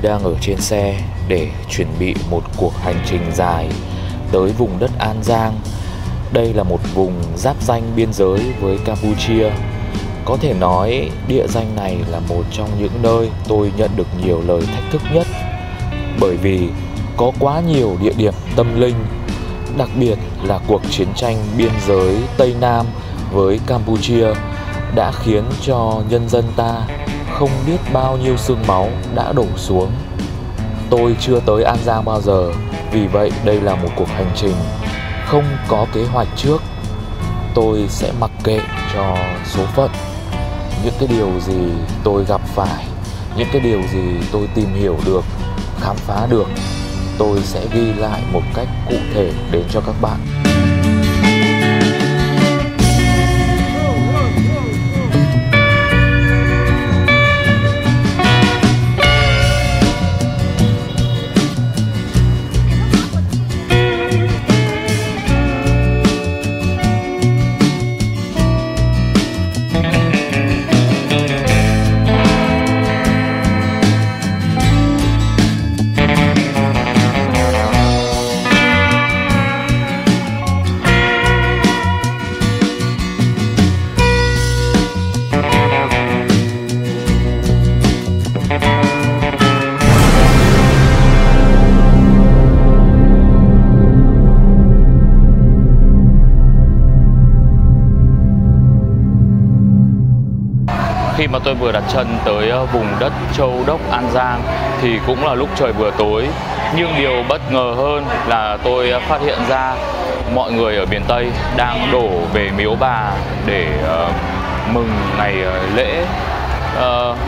Tôi đang ở trên xe để chuẩn bị một cuộc hành trình dài tới vùng đất An Giang. Đây là một vùng giáp ranh biên giới với Campuchia. Có thể nói địa danh này là một trong những nơi tôi nhận được nhiều lời thách thức nhất, bởi vì có quá nhiều địa điểm tâm linh, đặc biệt là cuộc chiến tranh biên giới Tây Nam với Campuchia đã khiến cho nhân dân ta không biết bao nhiêu xương máu đã đổ xuống. Tôi chưa tới An Giang bao giờ, vì vậy đây là một cuộc hành trình không có kế hoạch trước. Tôi sẽ mặc kệ cho số phận. Những cái điều gì tôi gặp phải, những cái điều gì tôi tìm hiểu được, khám phá được, tôi sẽ ghi lại một cách cụ thể đến cho các bạn. Khi mà tôi vừa đặt chân tới vùng đất Châu Đốc An Giang thì cũng là lúc trời vừa tối. Nhưng điều bất ngờ hơn là tôi phát hiện ra mọi người ở miền Tây đang đổ về miếu bà để mừng ngày lễ.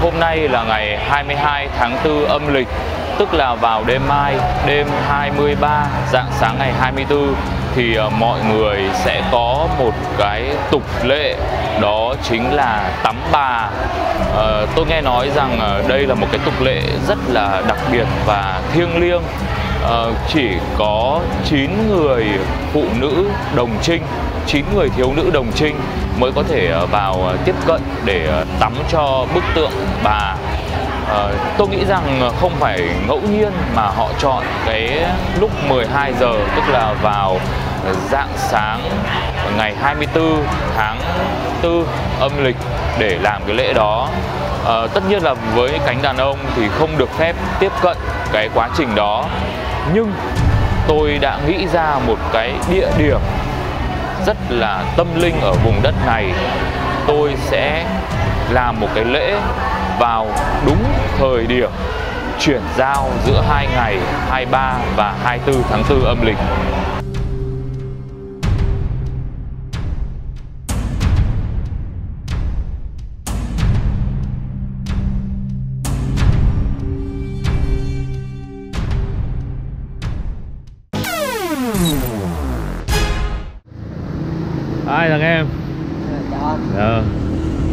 Hôm nay là ngày 22 tháng 4 âm lịch, tức là vào đêm mai, đêm 23, rạng sáng ngày 24 thì mọi người sẽ có một cái tục lệ, đó chính là tắm bà. Tôi nghe nói rằng đây là một cái tục lệ rất là đặc biệt và thiêng liêng. Chỉ có 9 người phụ nữ đồng trinh, 9 người thiếu nữ đồng trinh mới có thể vào tiếp cận để tắm cho bức tượng bà. Tôi nghĩ rằng không phải ngẫu nhiên mà họ chọn cái lúc 12 giờ, tức là vào rạng sáng ngày 24 tháng 4 âm lịch để làm cái lễ đó. Tất nhiên là với cánh đàn ông thì không được phép tiếp cận cái quá trình đó. Nhưng tôi đã nghĩ ra một cái địa điểm rất là tâm linh ở vùng đất này. Tôi sẽ làm một cái lễ vào đúng thời điểm chuyển giao giữa hai ngày 23 và 24 tháng 4 âm lịch. Hai thằng em.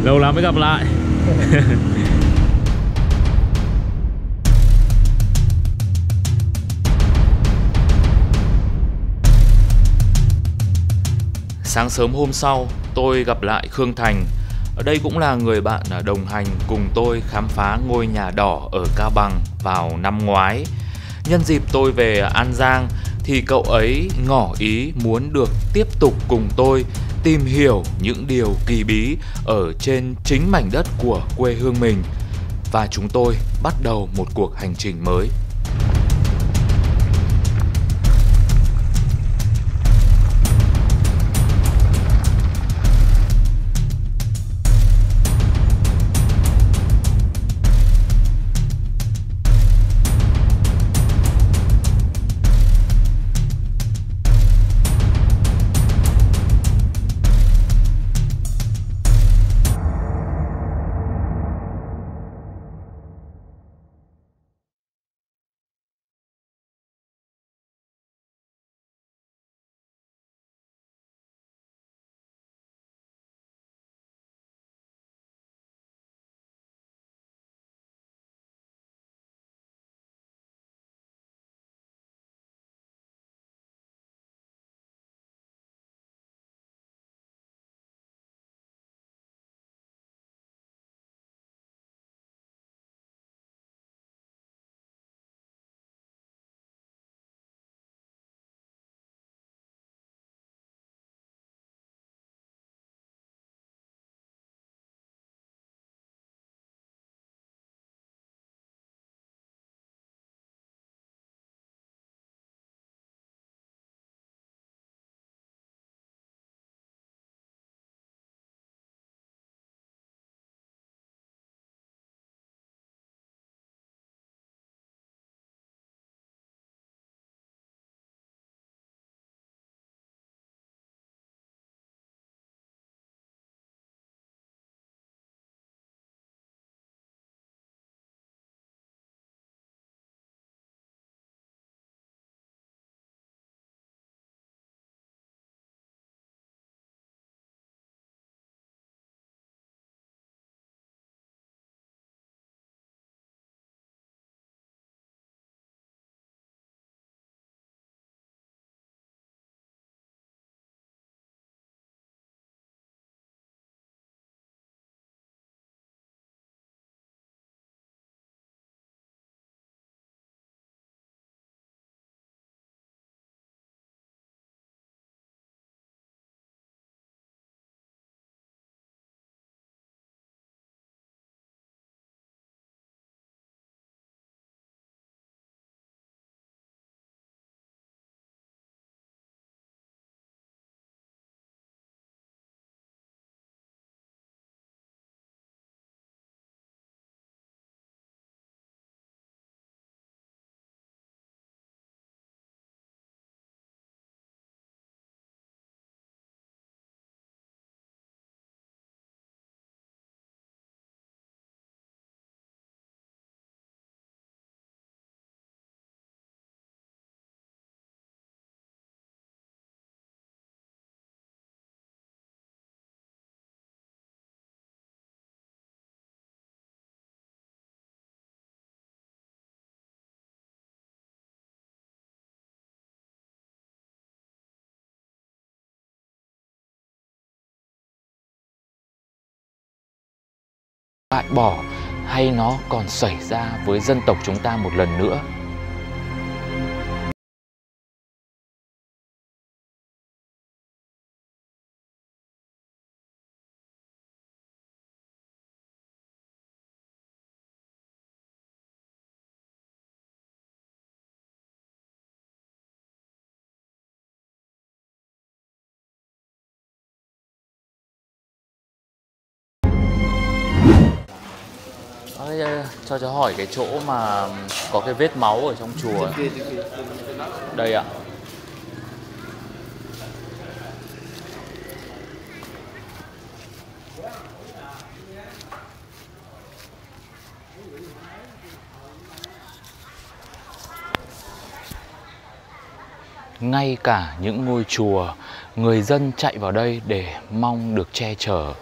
Lâu lắm mới gặp lại. Sáng sớm hôm sau, tôi gặp lại Khương Thành. Ở đây cũng là người bạn đồng hành cùng tôi khám phá ngôi nhà đỏ ở Cao Bằng vào năm ngoái. Nhân dịp tôi về An Giang thì cậu ấy ngỏ ý muốn được tiếp tục cùng tôi tìm hiểu những điều kỳ bí ở trên chính mảnh đất của quê hương mình. Và chúng tôi bắt đầu một cuộc hành trình mới. bãi bỏ hay nó còn xảy ra với dân tộc chúng ta một lần nữa. Cho cháu hỏi cái chỗ mà có cái vết máu ở trong chùa. Đây ạ. Ngay cả những ngôi chùa, người dân chạy vào đây để mong được che chở,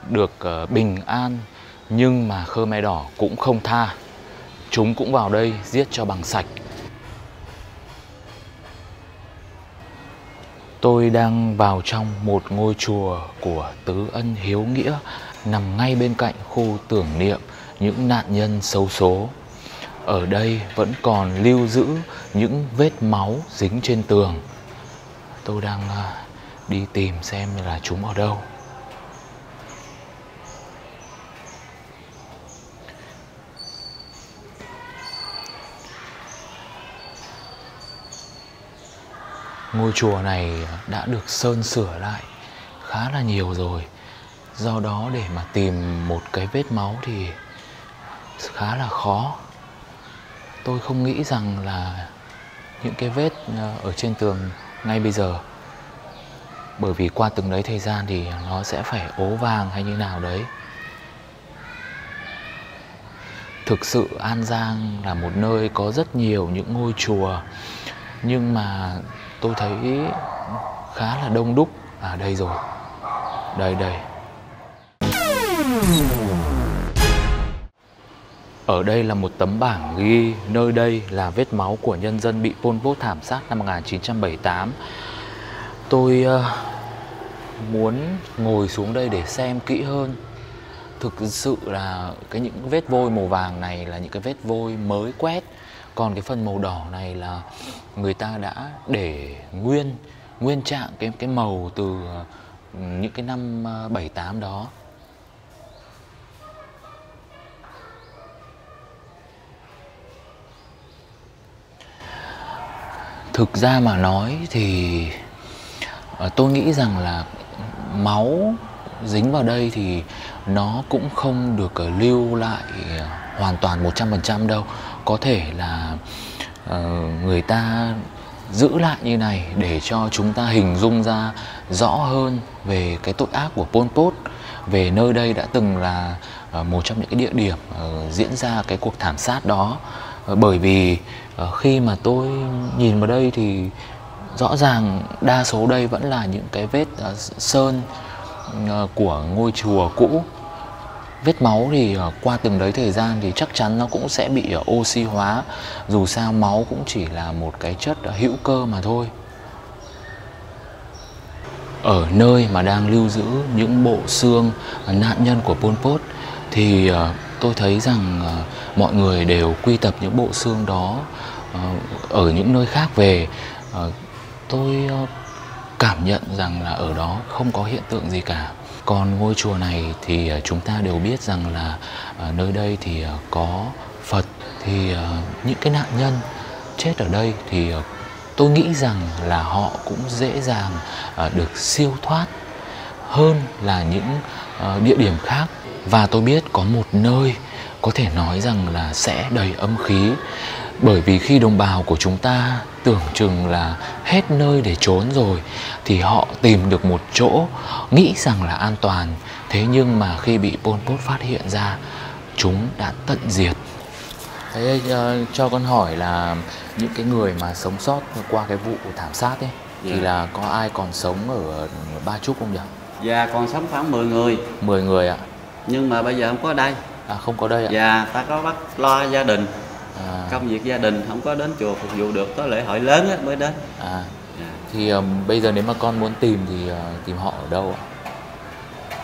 được bình an. Nhưng mà Khmer Đỏ cũng không tha. Chúng cũng vào đây giết cho bằng sạch. Tôi đang vào trong một ngôi chùa của Tứ Ân Hiếu Nghĩa, nằm ngay bên cạnh khu tưởng niệm những nạn nhân xấu số. Ở đây vẫn còn lưu giữ những vết máu dính trên tường. Tôi đang đi tìm xem là chúng ở đâu. Ngôi chùa này đã được sơn sửa lại khá là nhiều rồi. Do đó để mà tìm một cái vết máu thì khá là khó. Tôi không nghĩ rằng là những cái vết ở trên tường ngay bây giờ, bởi vì qua từng đấy thời gian thì nó sẽ phải ố vàng hay như nào đấy. Thực sự An Giang là một nơi có rất nhiều những ngôi chùa, nhưng mà tôi thấy khá là đông đúc. À đây rồi. Đây. Ở đây là một tấm bảng ghi nơi đây là vết máu của nhân dân bị Pol Pot thảm sát năm 1978. Tôi muốn ngồi xuống đây để xem kỹ hơn. Thực sự là những vết vôi màu vàng này là những cái vết vôi mới quét. Còn cái phần màu đỏ này là người ta đã để nguyên trạng cái màu từ những cái năm 78 đó. Thực ra mà nói thì tôi nghĩ rằng là máu dính vào đây thì nó cũng không được lưu lại hoàn toàn 100% đâu. Có thể là người ta giữ lại như này để cho chúng ta hình dung ra rõ hơn về cái tội ác của Pol Pot, về nơi đây đã từng là một trong những cái địa điểm diễn ra cái cuộc thảm sát đó. Bởi vì khi mà tôi nhìn vào đây thì rõ ràng đa số đây vẫn là những cái vết sơn của ngôi chùa cũ. Vết máu thì qua từng đấy thời gian thì chắc chắn nó cũng sẽ bị oxy hóa. Dù sao máu cũng chỉ là một cái chất hữu cơ mà thôi. Ở nơi mà đang lưu giữ những bộ xương nạn nhân của Pol Pot thì tôi thấy rằng mọi người đều quy tập những bộ xương đó ở những nơi khác về. Tôi cảm nhận rằng là ở đó không có hiện tượng gì cả. Còn ngôi chùa này thì chúng ta đều biết rằng là nơi đây thì có Phật. Thì những cái nạn nhân chết ở đây thì tôi nghĩ rằng là họ cũng dễ dàng được siêu thoát hơn là những địa điểm khác. Và tôi biết có một nơi có thể nói rằng là sẽ đầy âm khí. Bởi vì khi đồng bào của chúng ta tưởng chừng là hết nơi để trốn rồi thì họ tìm được một chỗ nghĩ rằng là an toàn. Thế nhưng mà khi bị Pol Pot phát hiện ra, chúng đã tận diệt. Thế cho con hỏi là những cái người mà sống sót qua cái vụ thảm sát ấy thì là có ai còn sống ở Ba Chúc không nhỉ? Dạ còn sống khoảng 10 người. 10 người ạ. Nhưng mà bây giờ không có đây. À không có đây ạ. Dạ ta có bắt lo gia đình. Công việc gia đình không có đến chùa phục vụ được, có lễ hội lớn á mới đến. Thì bây giờ nếu mà con muốn tìm thì tìm họ ở đâu ạ?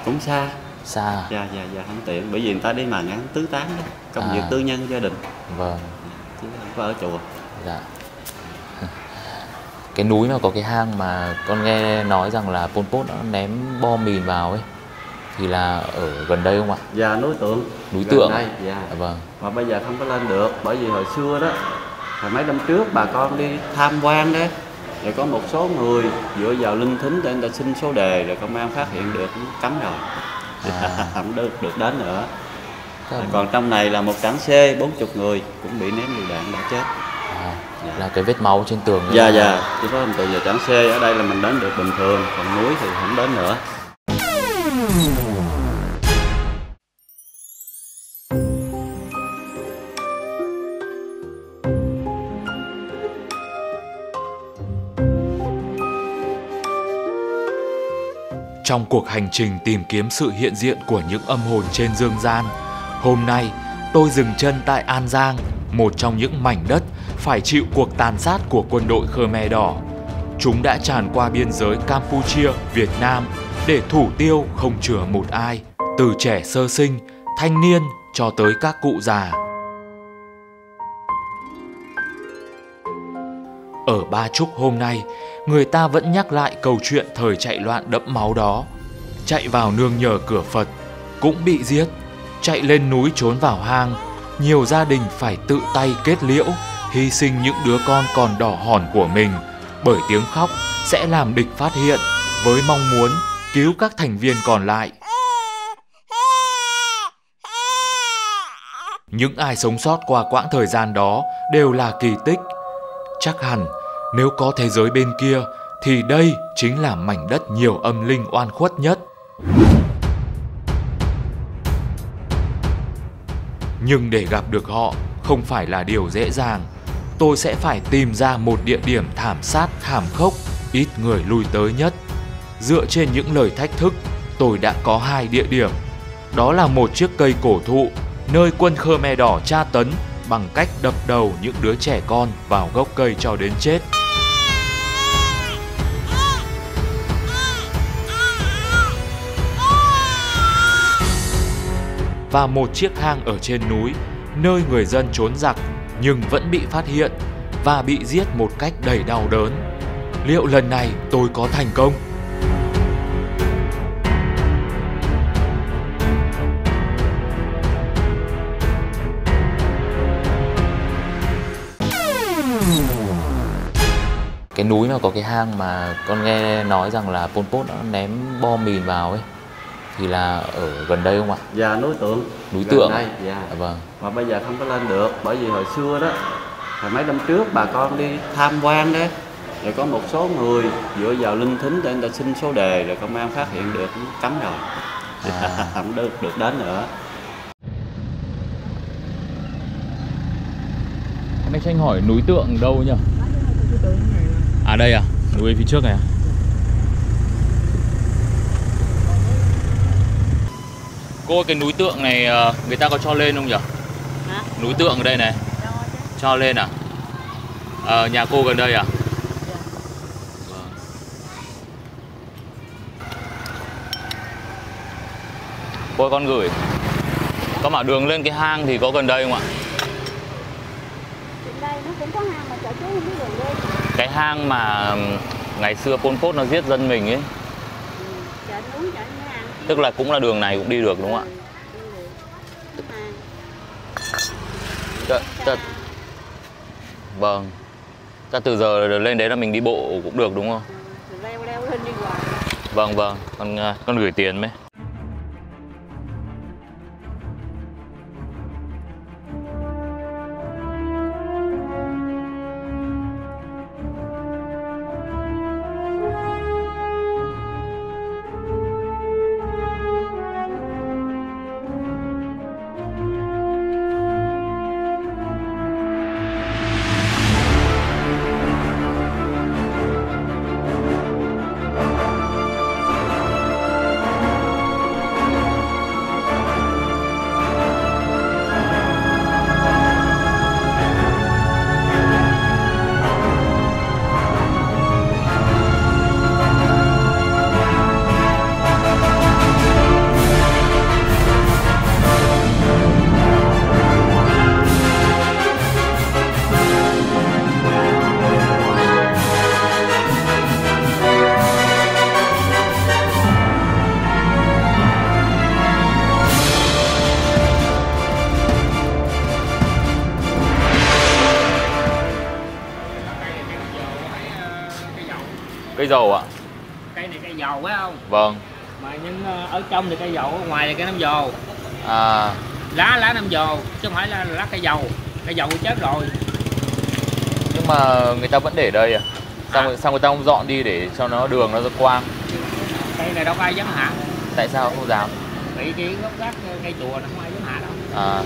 Cũng xa. Xa. Dạ không tiện, bởi vì người ta đi mà ngắn tứ tán đó, công việc tư nhân gia đình. Vâng. Chứ không có ở chùa. Dạ. Cái núi mà có cái hang mà con nghe nói rằng là Pol Pot nó ném bom mìn vào ấy, thì là ở gần đây không ạ? Dạ, núi Tượng. Núi Tượng. Đây, dạ. Vâng. Mà bây giờ không có lên được, bởi vì hồi xưa đó, mấy năm trước bà con đi tham quan đó, rồi có một số người dựa vào linh thính để người ta xin số đề, rồi công an phát hiện được cấm rồi. Không được đến nữa. Còn trong này là một trảng xe 40 người cũng bị ném lựu đạn đã chết. Là cái vết máu trên tường. Dạ, chỉ có hình tượng về trảng xe ở đây là mình đến được bình thường, còn núi thì không đến nữa. Trong cuộc hành trình tìm kiếm sự hiện diện của những âm hồn trên dương gian, hôm nay tôi dừng chân tại An Giang, một trong những mảnh đất phải chịu cuộc tàn sát của quân đội Khmer Đỏ. Chúng đã tràn qua biên giới Campuchia, Việt Nam để thủ tiêu không chừa một ai, từ trẻ sơ sinh, thanh niên cho tới các cụ già. Ở Ba Chúc hôm nay, người ta vẫn nhắc lại câu chuyện thời chạy loạn đẫm máu đó. Chạy vào nương nhờ cửa Phật, cũng bị giết. Chạy lên núi trốn vào hang, nhiều gia đình phải tự tay kết liễu, hy sinh những đứa con còn đỏ hòn của mình, bởi tiếng khóc sẽ làm địch phát hiện, với mong muốn cứu các thành viên còn lại. Những ai sống sót qua quãng thời gian đó đều là kỳ tích. Chắc hẳn nếu có thế giới bên kia thì đây chính là mảnh đất nhiều âm linh oan khuất nhất. Nhưng để gặp được họ không phải là điều dễ dàng. Tôi sẽ phải tìm ra một địa điểm thảm sát thảm khốc, ít người lui tới nhất. Dựa trên những lời thách thức, tôi đã có 2 địa điểm. Đó là một chiếc cây cổ thụ, nơi quân Khmer Đỏ tra tấn bằng cách đập đầu những đứa trẻ con vào gốc cây cho đến chết. Và một chiếc hang ở trên núi, nơi người dân trốn giặc nhưng vẫn bị phát hiện và bị giết một cách đầy đau đớn. Liệu lần này tôi có thành công? Cái núi mà có cái hang mà con nghe nói rằng là Pol Pot nó ném bom mìn vào ấy, thì là ở gần đây không ạ? Dạ, núi Tượng. Núi Tượng. Đây, dạ. Vâng. Mà bây giờ không có lên được, bởi vì hồi xưa đó, mấy năm trước bà con đi tham quan đó, rồi có một số người dựa vào linh thính để người ta xin số đề, rồi công an phát hiện được cấm rồi. Không được đến nữa. Anh cho anh hỏi núi Tượng đâu nhỉ? À đây à? Núi phía trước này à? Cô ơi, cái núi Tượng này người ta có cho lên không nhỉ? Hả? Núi Tượng ở đây này. Cho lên à? Nhà cô gần đây à? Vâng. Cô ơi, con gửi. Có bảo đường lên cái hang thì có gần đây không ạ? Đây nó cũng có hang mà chợ chú không biết đường đi. Cái hang mà ngày xưa Pol Pot nó giết dân mình ấy. Chợ núi chợ hang. Tức là cũng là đường này cũng đi được đúng không ạ? Vâng. Chắc từ giờ lên đấy là mình đi bộ cũng được đúng không? Leo lên đi hoài. Vâng, con gửi tiền mấy. Cây dầu ạ? Cây này cây dầu phải không? Vâng. Mà nhưng ở trong thì cây dầu, ở ngoài là cây nam dồ. À. Lá nam dồ chứ không phải là lá cây dầu. Cây dầu chết rồi. Nhưng mà người ta vẫn để đây à? Sao người ta không dọn đi để cho nó đường nó quang? Cây này đâu có ai dám hạ. Tại sao không dám? Bị cái gốc gác cây chùa nó không ai dám hạ đâu. À.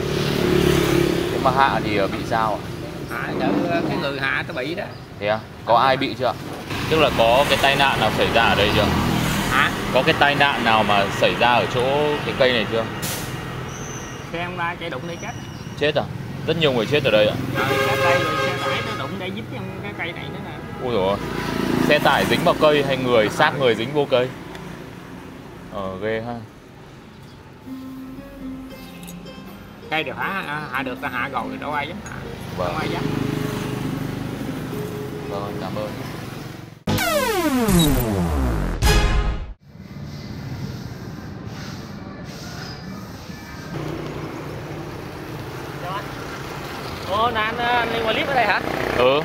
Nhưng mà hạ thì bị sao ạ? Hạ đỡ cái người hạ nó bị đó. Thế à? Có ai bị chưa? Tức là có cái tai nạn nào xảy ra ở đây chưa? Hả? Có cái tai nạn nào mà xảy ra ở chỗ cái cây này chưa? Xe ông ba chạy đụng đây chết. Chết à? Rất nhiều người chết ở đây ạ? Chết đây rồi xe tải nó đụng đây giúp cái cây này nữa nè. Ôi dồi ôi. Xe tải dính vào cây hay người xác người dính vô cây? Ghê ha. Cây đều hạ được, ta hạ rồi đâu ai dám hạ. Vâng. Đâu ai dám. Vâng, cảm ơn. Ủa nè anh đi quay clip ở đây hả? Ừ.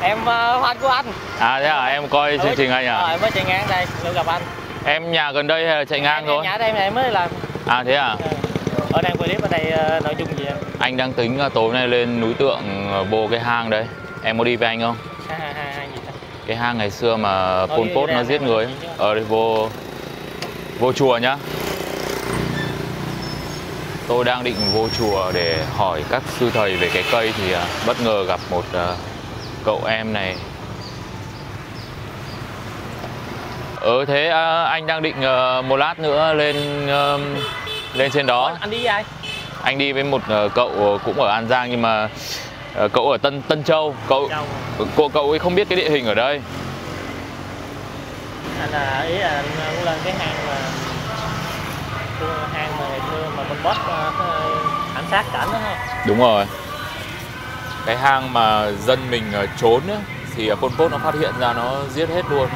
Em fan của anh. À thế à, em coi chương trình anh à? Em mới chạy ngang đây, được gặp anh. Em nhà gần đây hay là chạy ngang thôi? Nhà ở đây em mới làm. À thế à? Ở đây quay clip ở đây nội dung gì anh? Anh đang tính tối nay lên núi Tượng vô cái hang đấy. Em có đi với anh không? Hang gì ta? Cái hang ngày xưa mà Pol Pot nó giết người. Ở đây vô chùa nhá. Tôi đang định vô chùa để hỏi các sư thầy về cái cây thì bất ngờ gặp một cậu em này. Thế anh đang định một lát nữa lên trên đó. Anh đi với ai? Anh đi với một cậu cũng ở An Giang nhưng mà cậu ở Tân Châu. Cậu ấy không biết cái địa hình ở đây. Anh ý là anh muốn lên cái hang mà ngày xưa mà Pol Pot ám sát cảnh đó ha. Đúng rồi. Cái hang mà dân mình trốn ấy, thì Pol Pot nó phát hiện ra nó giết hết luôn.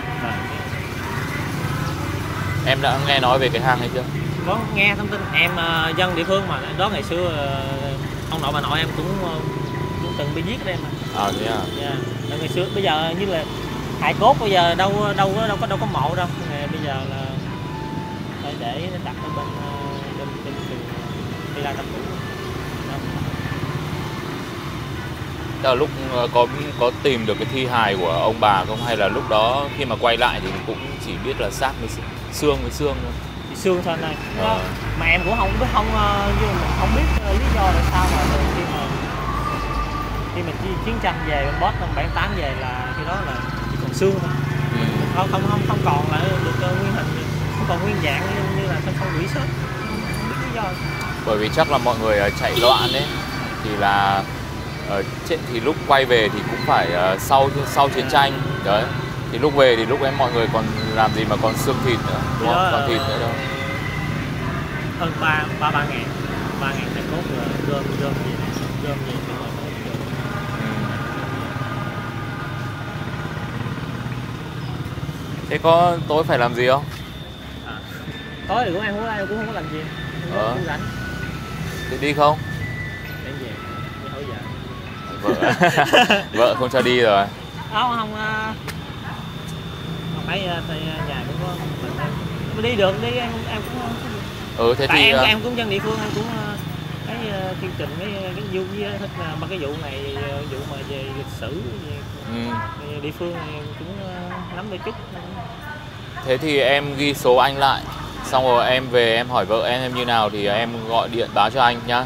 Em đã nghe nói về cái hang hay chưa? Có nghe thông tin. Em dân địa phương mà đó ngày xưa ông nội bà nội em cũng từng bị giết ở đây mà. À thế à? Yeah. Ngày xưa bây giờ như là hài cốt bây giờ đâu có mộ đâu. Bây giờ là phải để đặt ở bên Phi La Tam Phủ. Tức là lúc có tìm được cái thi hài của ông bà không, hay là lúc đó khi mà quay lại thì cũng chỉ biết là xác với xương thôi? Thì xương thôi này. Mà em cũng không biết lý do tại sao mà khi mà chiến tranh về bên Boss năm 78 về là khi đó là chỉ còn xương thôi. Không còn là được nguyên hình, không còn nguyên dạng như là không bị chết. Không biết lý do. Bởi vì chắc là mọi người chạy loạn đấy, thì là thì lúc quay về thì cũng phải sau chiến tranh đấy, thì lúc về thì lúc ấy mọi người còn làm gì mà còn xương thịt nữa, đúng không? Còn thịt nữa đâu. Hơn 3.000 hài cốt gom gì. Thế có tối phải làm gì không? Tối thì em cũng không có làm gì. Không rảnh. Thì đi không? Để về, đi hỏi Vợ. Vợ không cho đi rồi. Không phải thì nhà cũng có mình đi được đi em cũng Thế thì em cũng dân địa phương, em cũng cái chương trình cái vụ thích là bằng cái vụ này, vụ mà về lịch sử về địa phương này em cũng nắm được chút. Thế thì em ghi số anh lại, xong rồi em về em hỏi vợ em như nào thì em gọi điện báo cho anh nhá.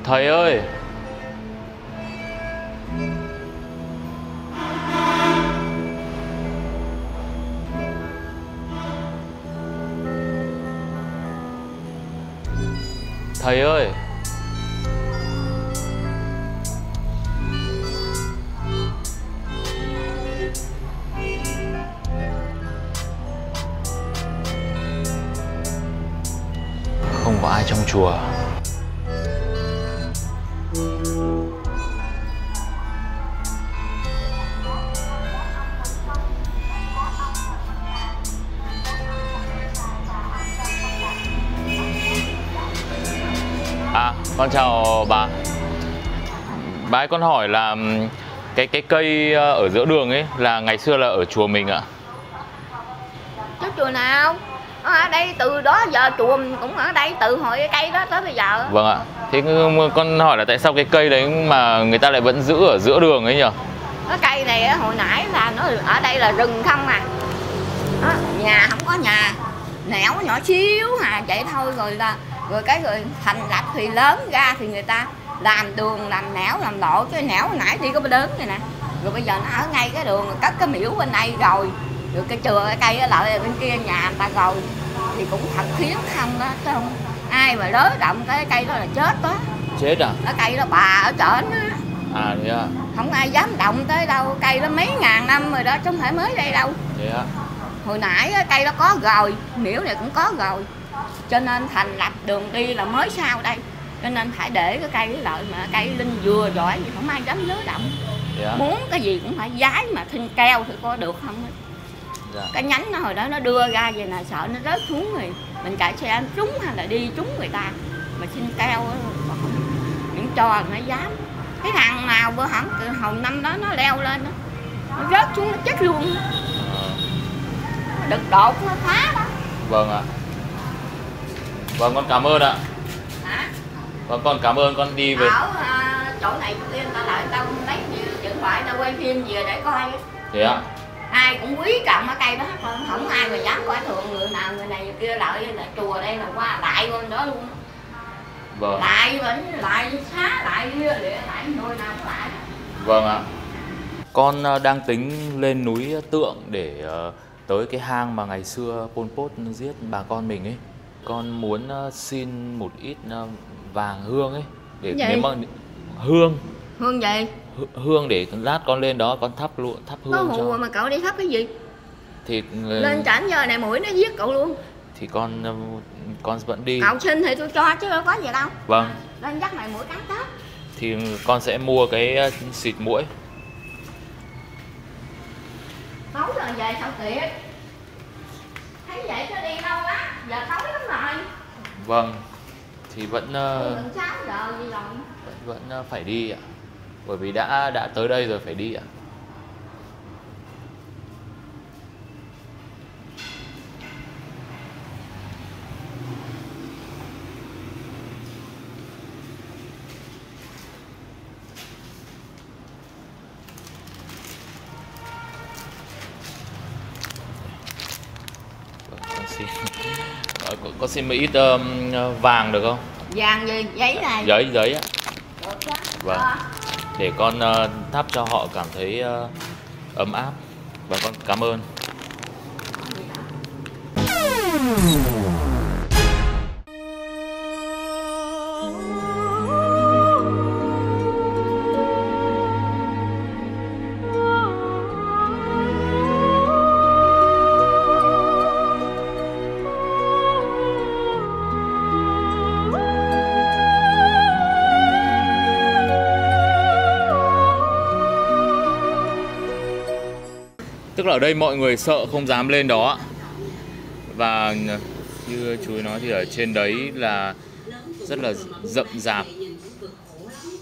Thầy ơi! Thầy ơi! trong chùa. À, con chào bà. Bà ơi, con hỏi là cái cây ở giữa đường ấy là ngày xưa là ở chùa mình ạ? Chứ chùa nào? Ở đây từ đó giờ chùa mình cũng ở đây từ hồi cái cây đó tới bây giờ. Vâng ạ. Thế con hỏi là tại sao cái cây đấy mà người ta lại vẫn giữ ở giữa đường ấy nhỉ? Cái cây này hồi nãy là nó ở đây là rừng không à. Đó, nhà không có nhà, nẻo nhỏ xíu vậy thôi, rồi thành lập thì lớn ra thì người ta làm đường, làm nẻo, làm lộ. Cái nẻo hồi nãy đi có lớn này nè, rồi bây giờ nó ở ngay cái đường, cất cái miễu bên đây rồi cái chừa cái cây ở lại bên kia nhà người ta rồi thì cũng thật khiếm không đó, chứ không ai mà đới động cái cây đó là chết đó. Chết à? Cái cây đó bà ở trển á. À thế à? Không ai dám động tới đâu, cây đó mấy ngàn năm rồi đó chứ không phải mới đây đâu. Thế à? Hồi nãy cây đó có rồi, miễu này cũng có rồi, cho nên thành lập đường đi là mới sau đây, cho nên phải để cái cây lợi mà cây linh vừa giỏi thì không ai dám lứa động. Dạ. Muốn cái gì cũng phải giái mà thinh keo thì có được không ấy. Dạ. Cái nhánh nó hồi đó nó đưa ra vậy nè, sợ nó rớt xuống rồi mình chạy xe trúng hay là đi trúng người ta mà thinh keo mà không những cho nó dám. Cái thằng nào bữa hồi năm đó nó leo lên đó, nó rớt xuống nó chết luôn. Đực đột nó phá đó. Vâng ạ. Vâng, con cảm ơn ạ. Hả? Vâng, con cảm ơn, con đi về. Ở chỗ này tiên ta lại tao lấy điện thoại tao quay phim về để coi. Thế ạ? Ai cũng quý trọng cái cây đó, không ai mà dám coi thường người nào người này người kia lợi là chùa đây là qua lại bên đó luôn. Vâng. Lại vẫn lại xá lại lại người nào cũng lại. Vâng ạ. Con đang tính lên núi Tượng để tới cái hang mà ngày xưa Pol Pot giết bà con mình ấy. Con muốn xin một ít vàng hương ấy để Gì? nếu mà hương gì? Hương để lát con lên đó con thắp luôn, thắp hương có cho. mà cậu đi thắp cái gì? Thì lên trển giờ này mũi nó giết cậu luôn. Thì con vẫn đi. Cậu xin thì tôi cho chứ đâu có gì đâu. Vâng. Lên dắt mày mũi cắn Tết. Thì con sẽ mua cái xịt muỗi. Tối rồi về sao tiện? Thấy vậy chứ đi đâu á, giờ tối lắm rồi. Vâng. Thì vẫn Gần 6 giờ gì rồi. vẫn phải đi ạ. Bởi vì đã tới đây rồi phải đi ạ. Con xin một ít vàng được không? Vàng gì? Giấy này? Giấy ạ. Được đó. Vâng. Để con thắp cho họ cảm thấy ấm áp. Và con cảm ơn. Tức là ở đây mọi người sợ không dám lên đó. Và như chú ấy nói thì ở trên đấy là rất là rậm rạp,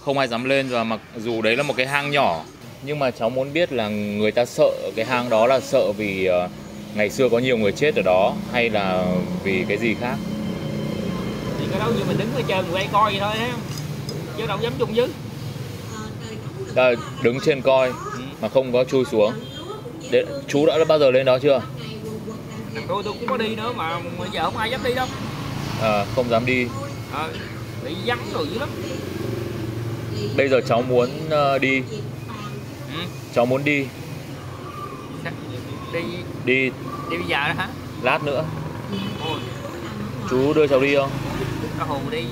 không ai dám lên. Và mặc dù đấy là một cái hang nhỏ, nhưng mà cháu muốn biết là người ta sợ cái hang đó là sợ vì ngày xưa có nhiều người chết ở đó, hay là vì cái gì khác? Thì cái đó như mình đứng ở trên quay coi vậy thôi thấy không? Chứ đâu dám chung dưới. Đứng trên coi mà không có chui xuống. Chú đã bao giờ lên đó chưa? Tôi cũng có đi nữa mà bây giờ không ai dám đi đâu. Không dám đi. Bị vắng rồi dữ lắm. Bây giờ cháu muốn đi. Cháu muốn đi. Đi bây giờ đó hả? Lát nữa. Ôi. Chú đưa cháu đi không? Có hồn đi.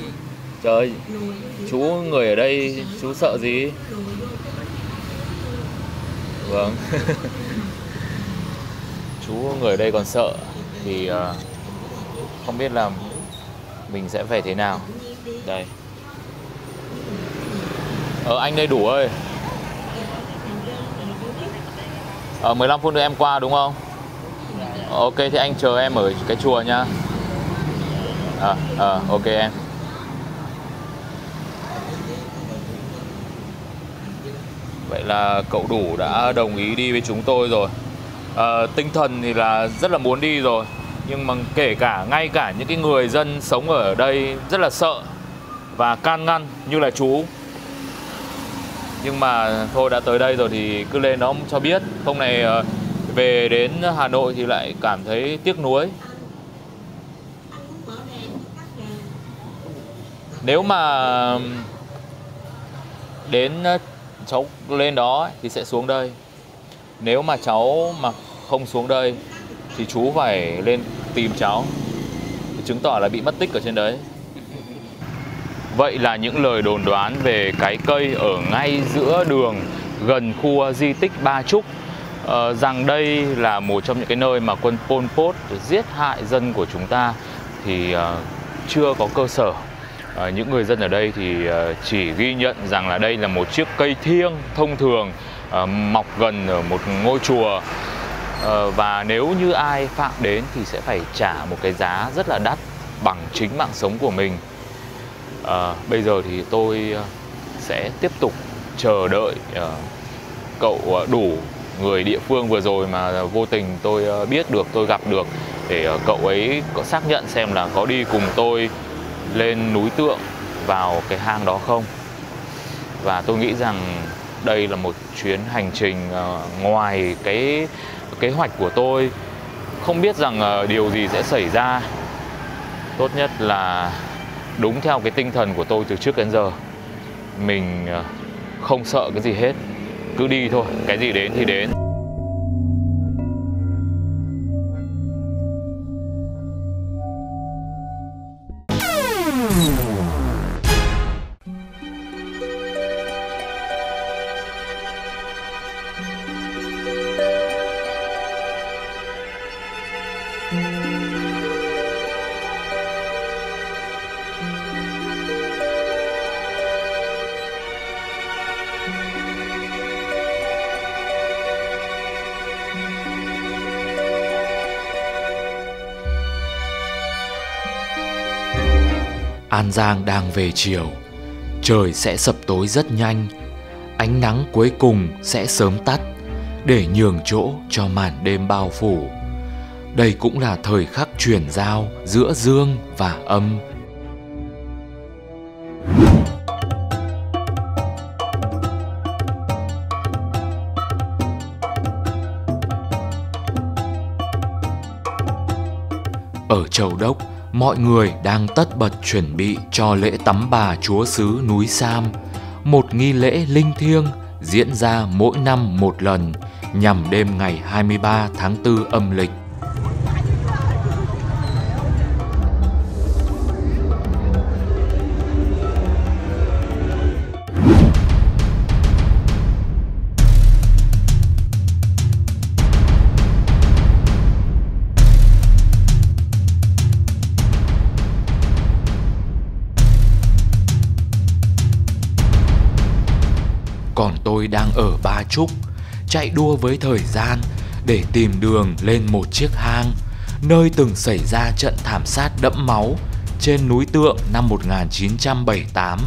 Trời, chú người ở đây chú sợ gì? Vâng. Chú người ở đây còn sợ thì không biết là mình sẽ phải thế nào. Đây. Anh đây đủ ơi. 15 phút nữa em qua đúng không? Ok thì anh chờ em ở cái chùa nha. Ok em. Vậy là cậu Đủ đã đồng ý đi với chúng tôi rồi. Tinh thần thì là rất là muốn đi rồi, nhưng mà kể cả ngay cả những cái người dân sống ở đây rất là sợ và can ngăn như là chú. Nhưng mà thôi đã tới đây rồi thì cứ lên đó cho biết. Hôm nay về đến Hà Nội thì lại cảm thấy tiếc nuối. Nếu mà đến cháu lên đó thì sẽ xuống đây. Nếu mà cháu mà không xuống đây thì chú phải lên tìm cháu, thì chứng tỏ là bị mất tích ở trên đấy. Vậy là những lời đồn đoán về cái cây ở ngay giữa đường gần khu di tích Ba Chúc, rằng đây là một trong những cái nơi mà quân Pol Pot giết hại dân của chúng ta thì chưa có cơ sở. Những người dân ở đây thì chỉ ghi nhận rằng là đây là một chiếc cây thiêng thông thường mọc gần ở một ngôi chùa, và nếu như ai phạm đến thì sẽ phải trả một cái giá rất là đắt bằng chính mạng sống của mình. Bây giờ thì tôi sẽ tiếp tục chờ đợi cậu Đủ, người địa phương vừa rồi mà vô tình tôi biết được, tôi gặp được, để cậu ấy có xác nhận xem là có đi cùng tôi lên núi Tượng vào cái hang đó không. Và tôi nghĩ rằng đây là một chuyến hành trình ngoài cái kế hoạch của tôi. Không biết rằng điều gì sẽ xảy ra. Tốt nhất là đúng theo cái tinh thần của tôi từ trước đến giờ. Mình không sợ cái gì hết, cứ đi thôi, cái gì đến thì đến. An Giang đang về chiều, trời sẽ sập tối rất nhanh, ánh nắng cuối cùng sẽ sớm tắt để nhường chỗ cho màn đêm bao phủ. Đây cũng là thời khắc chuyển giao giữa dương và âm. Ở Châu Đốc, mọi người đang tất bật chuẩn bị cho lễ tắm bà Chúa xứ núi Sam, một nghi lễ linh thiêng diễn ra mỗi năm một lần nhằm đêm ngày 23 tháng 4 âm lịch. Còn tôi đang ở Ba Chúc, chạy đua với thời gian để tìm đường lên một chiếc hang, nơi từng xảy ra trận thảm sát đẫm máu trên núi Tượng năm 1978.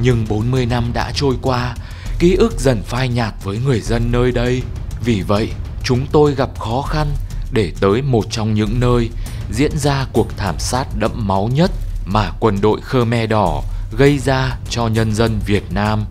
Nhưng 40 năm đã trôi qua, ký ức dần phai nhạt với người dân nơi đây. Vì vậy, chúng tôi gặp khó khăn để tới một trong những nơi diễn ra cuộc thảm sát đẫm máu nhất mà quân đội Khmer Đỏ gây ra cho nhân dân Việt Nam.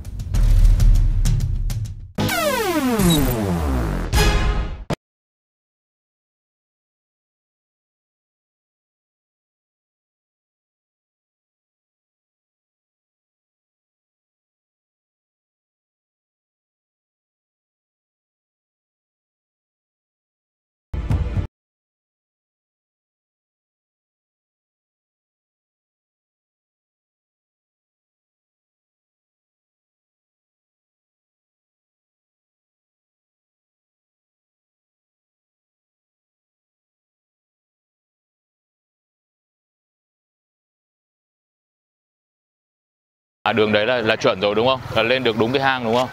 À, đường đấy là chuẩn rồi đúng không? Là lên được đúng cái hang đúng không?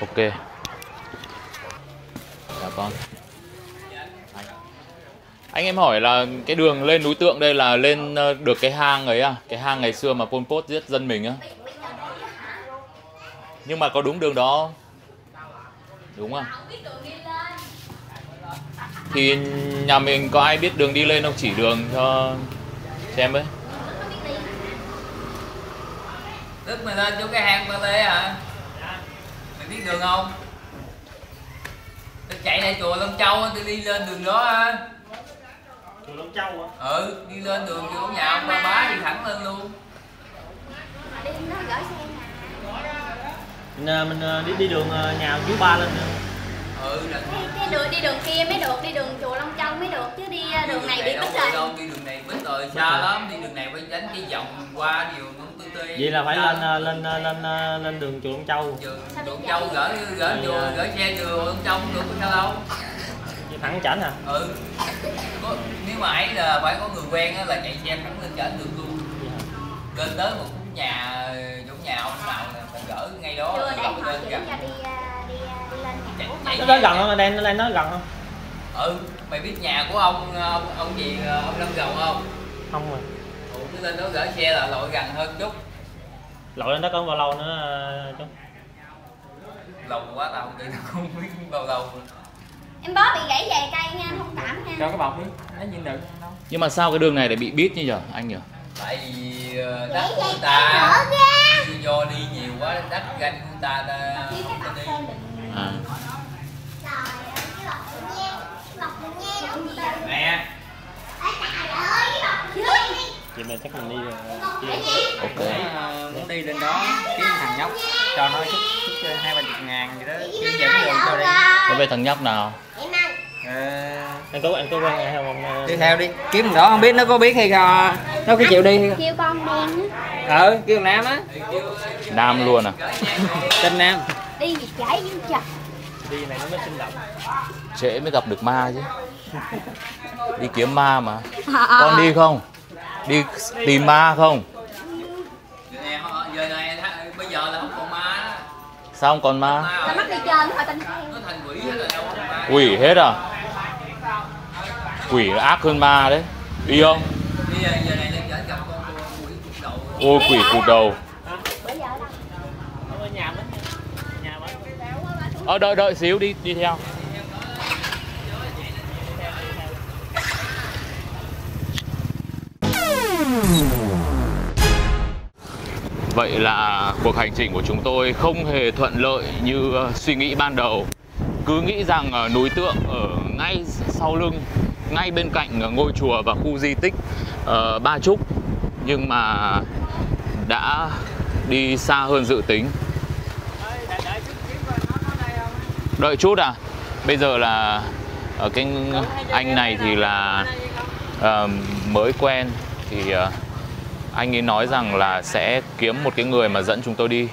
Ok. Dạ con. Anh em hỏi là cái đường lên núi Tượng đây là lên được cái hang ấy à? Cái hang ngày xưa mà Pol Pot giết dân mình á. Nhưng mà có đúng đường đó không? Đúng à? Thì nhà mình có ai biết đường đi lên không? Chỉ đường cho em với. Tức mày lên chỗ cái hang ba lê hả? Mày biết đường không? Tôi chạy lại chùa Long Châu, tôi đi lên đường đó á. Chùa Long Châu hả? Ừ, đi lên đường chỗ nhà ông ba bá đi thẳng lên luôn. Đi nó gửi xe Mình đi đường nhà chú ba lên nữa. Ừ, là đi đường kia mới được, đi đường chùa Long Châu mới được chứ đi đường này bị bít rồi. đâu, đi đường này bít rồi, xa lắm, đi đường này phải đánh cái vòng qua điều nó tươi. Vậy là phải lên đường chùa Long Châu. Chùa Long Châu gửi xe chùa Long Châu cũng được sao đâu. Đi thẳng chảnh hả? Ừ. Nếu mà ấy là phải có người quen á là chạy xe thẳng lên chảnh được luôn. Lên tới một nhà chỗ nhà ông nào là mình gửi ngay đó. Chưa để họ lên chỉ cho đi lên nhà Nó tới gần không? Lên nó gần không? Ừ, mày biết nhà của ông gì, ông Lâm Gầu không? Không rồi. Ủa, lên đó gửi xe là lội gần hơn chút. Lội lên đó có bao lâu nữa chú? Lâu quá tao không nghĩ nó không biết bao lâu. Em bó bị gãy vài cây nha, thông cảm nha. Cho cái bọc đi, nó nhìn được đâu. Nhưng mà sao cái đường này lại bị bít như nhở anh nhỉ? Tại vì đất của người ta do đi nhiều quá, đất ganh của người ta không đi. À. Nè. Vậy mà chắc mình đi Ok. Muốn đi lên đó kiếm thằng nhóc cho nó chút 20-30 ngàn gì đó, kiếm dẫn đường cho đi. Có về thằng nhóc nào? anh có quen ai không? Đi theo đi, kiếm thằng đó không biết nó có biết hay không, nó có chịu đi hay không? Kêu con đen á. Kêu thằng Nam á. Nam luôn à? Tên Nam. Đi gì chảy dữ chặt. Đi này nó mới sinh động. Trễ mới gặp được ma chứ. Đi kiếm ma mà. Con đi không? Đi tìm ma không? Giờ này bây giờ là không còn ma đó. Sao không còn ma? Tao mắc đi chơi thôi tao Nó thành quỷ hết rồi đâu còn ma. Quỷ hết à? Quỷ ác hơn ma đấy. Đi không? Bây giờ này lên dẫn gặp con quỷ cục đầu. Ôi quỷ cụt đầu. Ở nhà mình. Nhà mình. Đợi xíu đi theo. Vậy là cuộc hành trình của chúng tôi không hề thuận lợi như suy nghĩ ban đầu. Cứ nghĩ rằng núi Tượng ở ngay sau lưng, ngay bên cạnh ngôi chùa và khu di tích Ba Trúc, nhưng mà đã đi xa hơn dự tính. Đợi chút à? Bây giờ là cái anh này thì là mới quen thì anh ấy nói rằng là sẽ kiếm một cái người mà dẫn chúng tôi đi.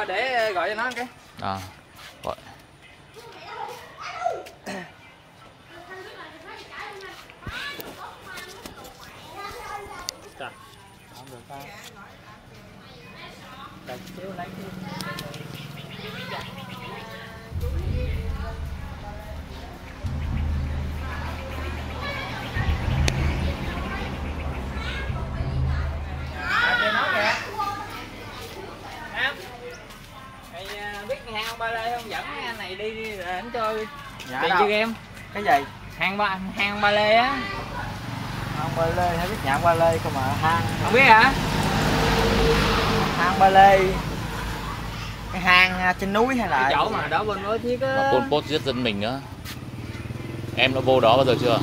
Để gọi cho nó cái. À, gọi. Biết cái hang ba lê không, dẫn cái anh này đi rồi anh cho Dạ tiền đâu. cho game. Cái gì? Hang ba lê á. Hang ba lê, hay biết nhạc ba lê không mà hang. Không biết hả? Hang ba lê. Cái hang trên núi hay là Cái chỗ mà đó bên đó thiết á. Mà Pol Pot giết dân mình á. Em đã vô đó bao giờ chưa?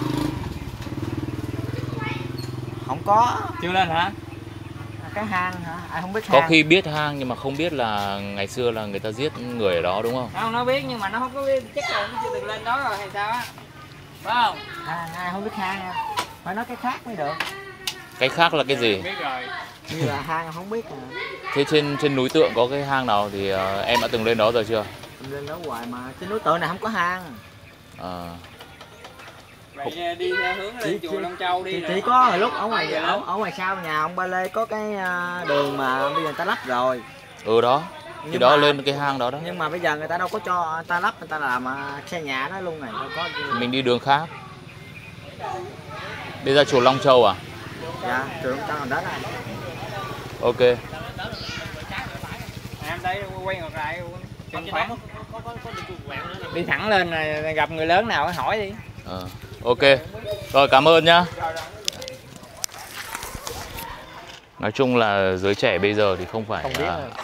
không có. Chưa lên hả? Cái hang hả? Ai không biết Có hang. khi biết hang nhưng mà không biết là ngày xưa là người ta giết người ở đó đúng không? Không, nó biết nhưng mà nó không có biết, chắc là nó chưa từng lên đó rồi hay sao á. Phải không? Hang, ai không biết hang nha. Phải nói cái khác mới được. Cái khác là cái gì? Biết rồi. Như là hang không biết mà. Thế trên núi Tượng có cái hang nào thì em đã từng lên đó rồi chưa? Mình lên đó hoài mà trên núi Tượng này không có hang. À, Vậy đi theo hướng lên chùa Long Châu đi. Chỉ có hồi lúc ở ngoài sau nhà ông Ba Lê có cái đường mà bây giờ người ta lắp rồi. Ừ đó. Thì đó lên cái hang đó đó. Nhưng mà bây giờ người ta đâu có cho người ta lắp, người ta làm xe nhà đó luôn này, đâu có. Mình đi đường khác. Đi ra chùa Long Châu à? Dạ, chùa Long Châu đó này. Ok. Em đây quay ngược lại. Đi thẳng lên rồi gặp người lớn nào hỏi đi. Ok. Rồi cảm ơn nhá. Nói chung là giới trẻ bây giờ thì không phải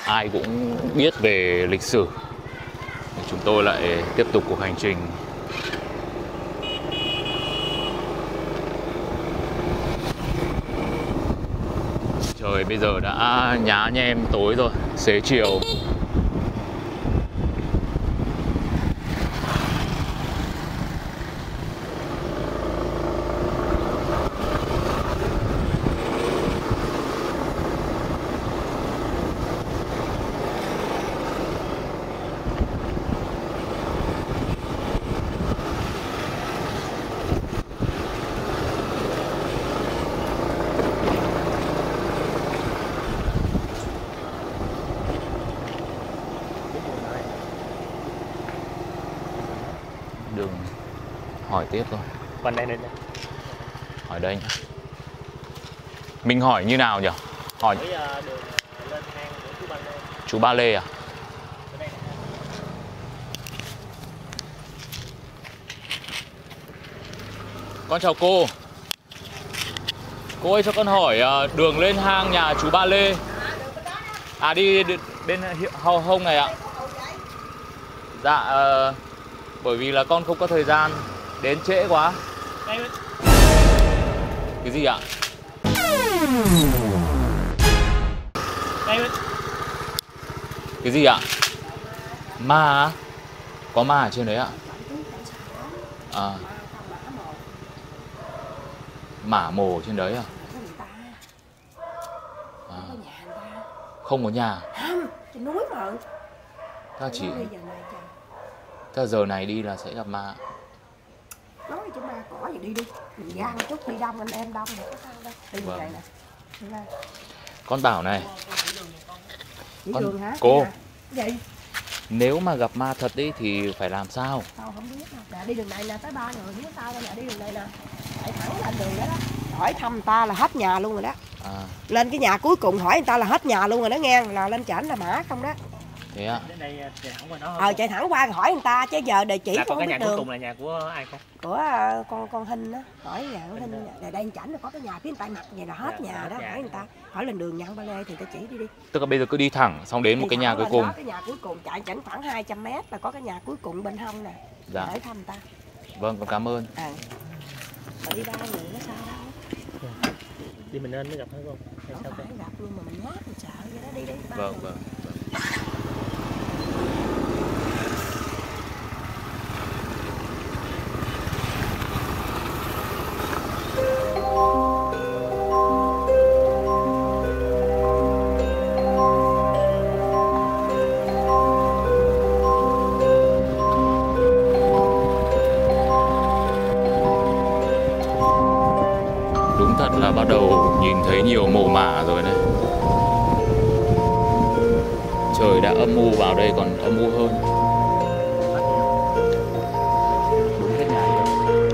ai cũng biết về lịch sử. Chúng tôi lại tiếp tục cuộc hành trình. Trời bây giờ đã nhá nhem tối rồi, xế chiều. Đường hỏi tiếp thôi. Bên đây. Hỏi đây nhá. Mình hỏi như nào nhỉ? Hỏi đường lên hang của chú Ba Lê. Chú Ba Lê à? Con chào cô. Cô ơi cho con hỏi đường lên hang nhà chú Ba Lê. À đi bên hông này ạ. Dạ bởi vì là con không có thời gian, đến trễ quá. Cái gì ạ? Cái gì ạ? Ma á? Có ma ở trên đấy ạ? À. Mả mồ trên đấy à? Không có nhà. Không, trên núi mà. Ta chỉ ta giờ này đi là sẽ gặp ma. Nói cho ma cỏ gì đi. Mình ra một chút đi đông anh em đông thì có sao đâu. Đi như vậy nè. Con bảo này. Con cô. Gì? Nếu mà gặp ma thật đi thì phải làm sao? Sao không biết đâu. Nè đi đường này nè, tới 3 người phía sau đây nè, đi đường này nè. Chạy thẳng lên đường đó đó. Hỏi thăm ta là hết nhà luôn rồi đó. À. Lên cái nhà cuối cùng hỏi người ta là hết nhà luôn rồi đó nghe, là lên trển là mã không đó. Thế ạ? Chạy thẳng qua hỏi người ta chứ giờ địa chỉ không biết đường. Cái nhà cuối cùng là nhà của ai con? Của con Hinh á, hỏi nhà con Hinh. Đây đây chảnh là có cái nhà phía tay mặt vậy là hết nhà đó, hỏi người ta. Hỏi lên đường nhà Ba Lê thì ta chỉ đi. Tức là bây giờ cứ đi thẳng xong đến một cái nhà cuối cùng. Cái nhà cuối cùng chạy chảnh khoảng 200 m là có cái nhà cuối cùng bên hông nè. Dạ. Để thăm ta. Vâng, con cảm ơn. Mà đi 3 người nó sao đâu. Đi mình nên mới gặp phải không? Không phải gặp luôn mà mình nhát mình sợ vậy đó, đi đi. Vâng. Đúng thật là bắt đầu nhìn thấy nhiều mồ mả rồi đấy. Trời đã âm u, vào đây còn âm u hơn. Đúng cái nhà rồi.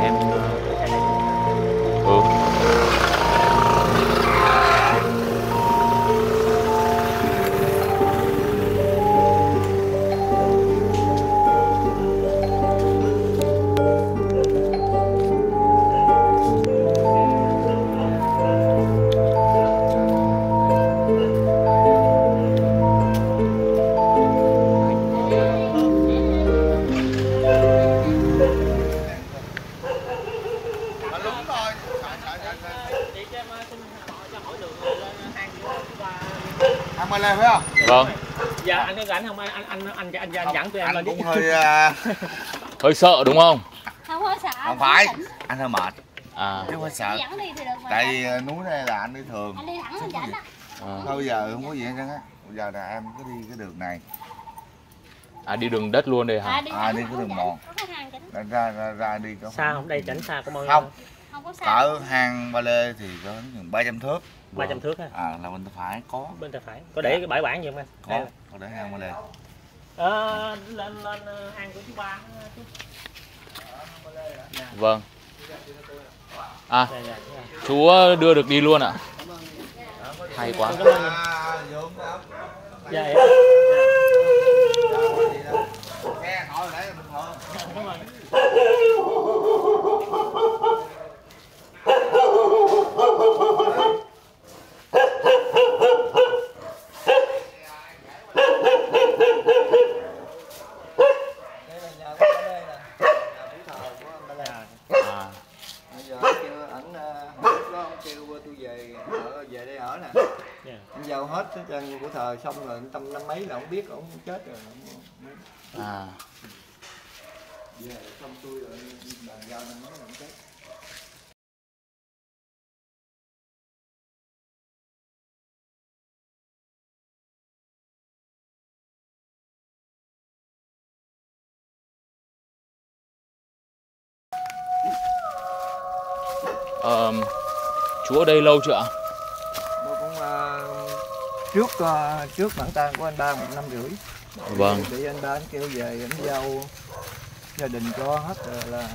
Em Anh Ba Lê phải không? Vâng. Dạ anh có rảnh không anh dẫn tụi em lên đi. Cũng hơi hơi sợ đúng không? Không có sợ. Không phải, anh hơi mệt. À. Chứ không phải sợ. Dẫn đi thì được mà. Tại vì núi này là anh đi thường. Anh đi thẳng lên chảnh á. Thôi bây giờ không có gì hết trơn á. Bây giờ là em cứ đi cái đường này. À đi đường đất luôn đây hả? Đi cái đường mòn. Có cái hang ra đi có xa không? Đây chảnh xa có bao nhiêu? Không. Không có xa. Cỡ hang Ba Lê thì có 300 thước. 300 thước ha. Là bên tay phải có. Bên tay phải. Có để cái bãi bản gì không anh? Có để hang Ba Lê. Lên hang của chú Ba. Vâng. Chú đưa được đi luôn ạ. Hay quá. Dạ. Nghe hỏi đấy bình thường. Về đây ở nè, anh giao hết cái chân của thờ xong rồi tâm năm mấy là ông biết ông chết rồi. Về xong tôi rồi bàn giao năm mấy là ông chết. Chú ở đây lâu chưa ạ? Tôi cũng trước bản tang của anh Ba 1 năm rưỡi. Vâng. Bị anh Ba anh kêu về anh giao gia đình cho hết rồi là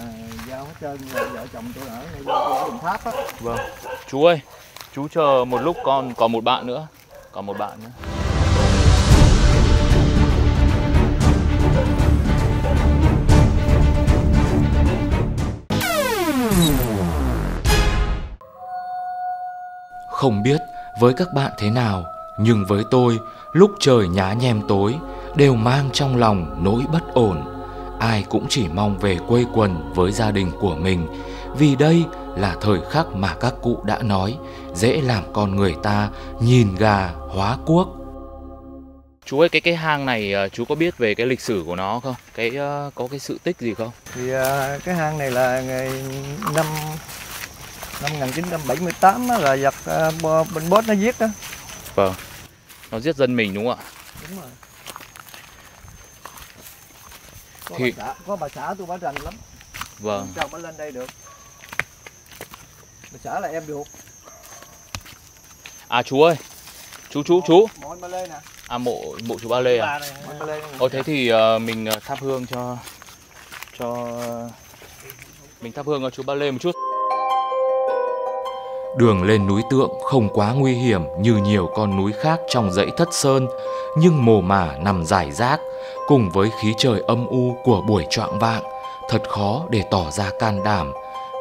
giao hết trơn rồi vợ chồng tôi ở ngay Đồng Tháp á. Vâng. Chú ơi, chú chờ một lúc còn một bạn nữa. Còn một bạn nữa. Không biết với các bạn thế nào, nhưng với tôi, lúc trời nhá nhem tối đều mang trong lòng nỗi bất ổn. Ai cũng chỉ mong về quây quần với gia đình của mình, vì đây là thời khắc mà các cụ đã nói, dễ làm con người ta nhìn gà hóa cuốc. Chú ơi, cái hang này chú có biết về cái lịch sử của nó không? Có cái sự tích gì không? Thì cái hang này là năm 1978 á, là giặc bên Bốt nó giết đó. Vâng. Nó giết dân mình đúng không ạ? Đúng rồi. Thì Có bà xã tôi bả rành lắm. Vâng. Chồng bà lên đây được. Bà xã là em ruột. Chú ơi. Chú. Mộ anh Ba Lê nè. Mộ chú Ba Lê à? Thế thì mình thắp hương cho mình thắp hương cho chú Ba Lê một chút. Đường lên núi Tượng không quá nguy hiểm như nhiều con núi khác trong dãy Thất Sơn, nhưng mồ mả nằm rải rác, cùng với khí trời âm u của buổi choạng vạng, thật khó để tỏ ra can đảm.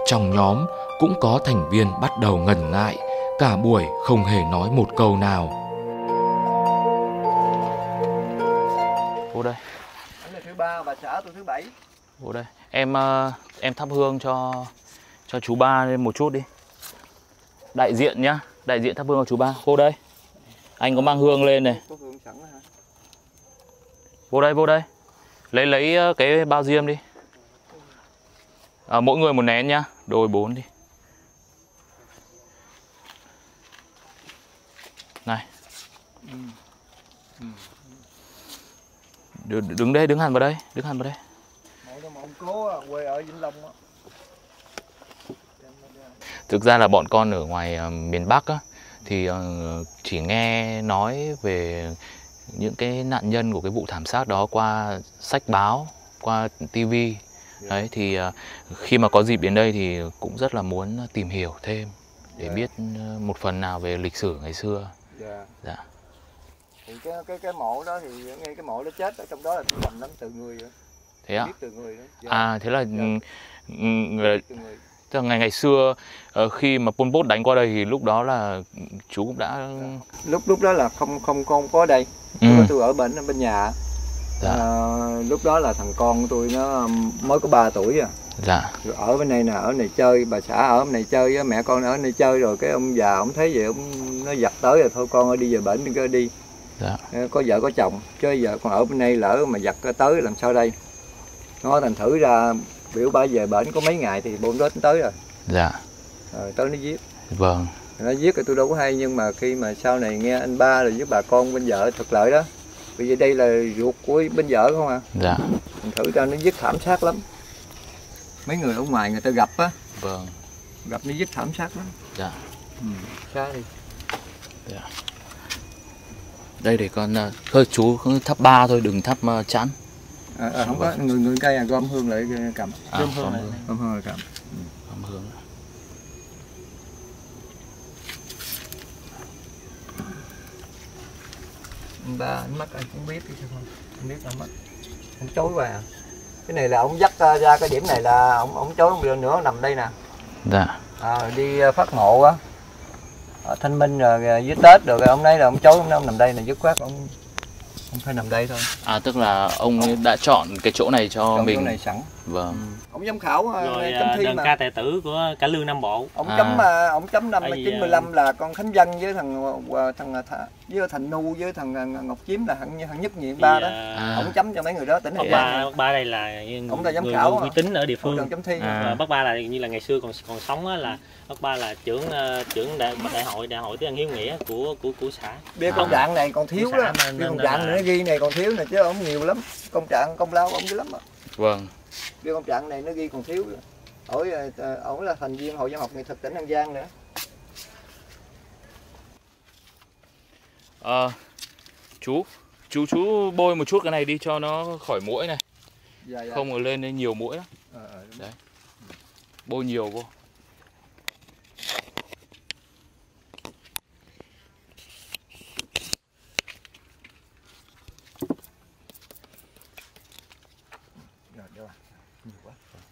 Trong nhóm cũng có thành viên bắt đầu ngần ngại, cả buổi không hề nói một câu nào. Vô đây. Anh là thứ 3, bà xã tôi thứ 7. Vô đây. Em thắp hương cho chú Ba lên một chút đi. Đại diện nhá, đại diện thắp hương cho chú Ba. Vô đây. Anh có mang hương lên này. Có hương sẵn hả? Vô đây. Lấy cái bao diêm đi. Mỗi người một nén nhá, đôi 4 đi. Này. Đứng đây, đứng hẳn vào đây. Mộ ông cố quê ở Vĩnh Long á. Thực ra là bọn con ở ngoài miền Bắc á, thì chỉ nghe nói về những cái nạn nhân của cái vụ thảm sát đó qua sách báo, qua tivi. Đấy thì khi mà có dịp đến đây thì cũng rất là muốn tìm hiểu thêm để biết một phần nào về lịch sử ngày xưa. Dạ. Thì cái mộ đó thì ngay cái mộ nó chết ở trong đó là nằm lắm từ người rồi. Thế ạ? Biết từ người đó. Thế là tức là ngày xưa khi mà Pol Pot đánh qua đây thì lúc đó là chú cũng đã lúc đó là không có ở đây. Tôi ở bên nhà. Lúc đó là thằng con của tôi nó mới có 3 tuổi à. Dạ. Rồi ở bên này nè, ở này chơi, bà xã ở bên này chơi, mẹ con ở này chơi, rồi cái ông già ông thấy vậy ông nó giặt tới rồi thôi con ơi đi về bển đi, đi. Dạ. Có vợ có chồng, chứ giờ còn ở bên đây lỡ mà giặt tới làm sao đây. Nó thành thử ra biểu bà về bển có mấy ngày thì Pol Pot tới rồi. Dạ. Rồi tới nó giết. Vâng. Nó giết thì tôi đâu có hay, nhưng mà khi mà sau này nghe anh Ba rồi với bà con bên vợ Thực Lợi đó, bởi vì đây là ruột của bên vợ không à. Dạ. Thành thử ra nó giết thảm sát lắm. mấy người ở ngoài người ta gặp á. Vâng. Gặp nó giết thảm sát lắm. Dạ. Xa đi. Dạ. Đây để con thôi chú thắp ba thôi, đừng thắp chẵn. Không có người cây gom hương lại cầm. Gom hương lại cầm. Gom hương. Ba ánh mắt anh cũng biết chứ không biết đâu mắt. Ông chối hoài à. Cái này là ông dắt ra cái điểm này là ông chối không được nữa, nằm đây nè. Dạ. Đi phát mộ á, ở Thanh Minh rồi với Tết rồi ông đấy là ông chối, ông nằm đây là dứt khoát ông phải nằm đây thôi. Tức là ông đã chọn cái chỗ này cho mình. Chỗ này sẵn. Vâng. Ông giám khảo rồi chấm thi đơn mà. ca tài tử của cả Lương Nam Bộ. Ông chấm năm 95 là con Khánh Văn với thằng Nu với thằng Ngọc Chiếm là hạng nhất nhì ba đó. Ông chấm cho mấy người đó tỉnh Hậu Giang. Bác Ba đây là ông là giám khảo uy tín ở địa phương. Chấm thi. Bác Ba là như là ngày xưa còn sống á, là bác Ba là trưởng đại hội Tứ Ân Hiếu Nghĩa của xã. Bia công trạng này còn thiếu đó. Bia công trạng này nó ghi này còn thiếu nè chứ ông nhiều lắm. Công trạng công lao ông dữ lắm. Vâng. Bia công trạng này nó ghi còn thiếu. Ổng là thành viên Hội Văn học Nghệ thuật tỉnh An Giang nữa. Chú bôi một chút cái này đi cho nó khỏi muỗi này. Dạ. Không rồi lên đây nhiều muỗi lắm. Đấy. Bôi nhiều vô.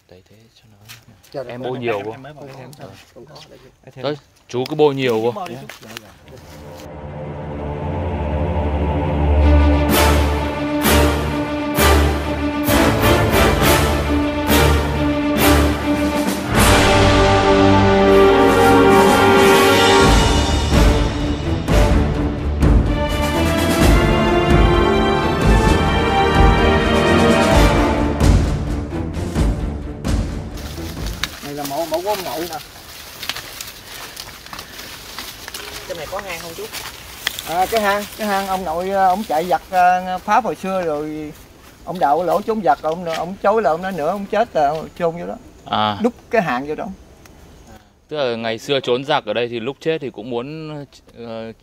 Đấy thế cho nó. Em bôi nhiều vô. Thôi, chú cứ bôi nhiều vô. Mẫu của ông nội nè. Cái này có hang không chú? Cái hang ông nội ông chạy giặc Pháp hồi xưa rồi ông đào lỗ trốn giặc, ông chối là ông nói nữa ông chết là chôn vô đó. Đúc cái hang vô đó. Tức là ngày xưa trốn giặc ở đây thì lúc chết thì cũng muốn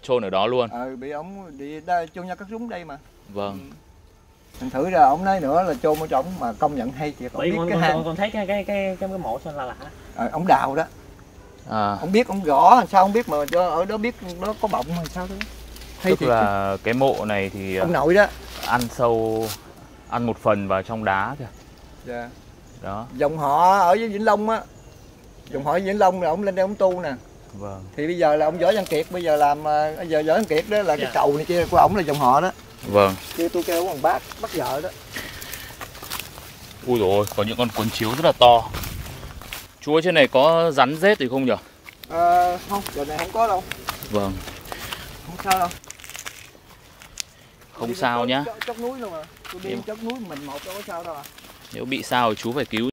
chôn ở đó luôn. Bị ông đi chôn nhau các súng đây mà. Vâng. Thành thử ra ông nói nữa là chôn ở trong mà công nhận hay thiệt. Con thấy cái mộ sao lạ. Ông đào đó. Ông biết ông gõ sao không biết mà ở đó biết nó có bọng hay sao đó. Tức là cái mộ này thì ông nội đó ăn một phần vào trong đá kìa. Dạ. Đó. Dòng họ ở với Vĩnh Long á. Dòng họ Vĩnh Long là ông lên đây ông tu nè. Vâng. Thì bây giờ là ông Võ Văn Kiệt bây giờ làm giờ Võ Văn Kiệt đó là cái cầu này kia của ổng là dòng họ đó. Vâng. Kêu tôi kêu bằng bác vợ đó. Ui dồi ôi, có những con cuốn chiếu rất là to. Chú ở trên này có rắn rết thì không nhỉ? Không, giờ này không có đâu. Vâng. Không sao đâu. Không sao nhá. Chót núi luôn mà. Tôi đi chót núi mình một đâu có sao đâu à. Nếu bị sao thì chú phải cứu.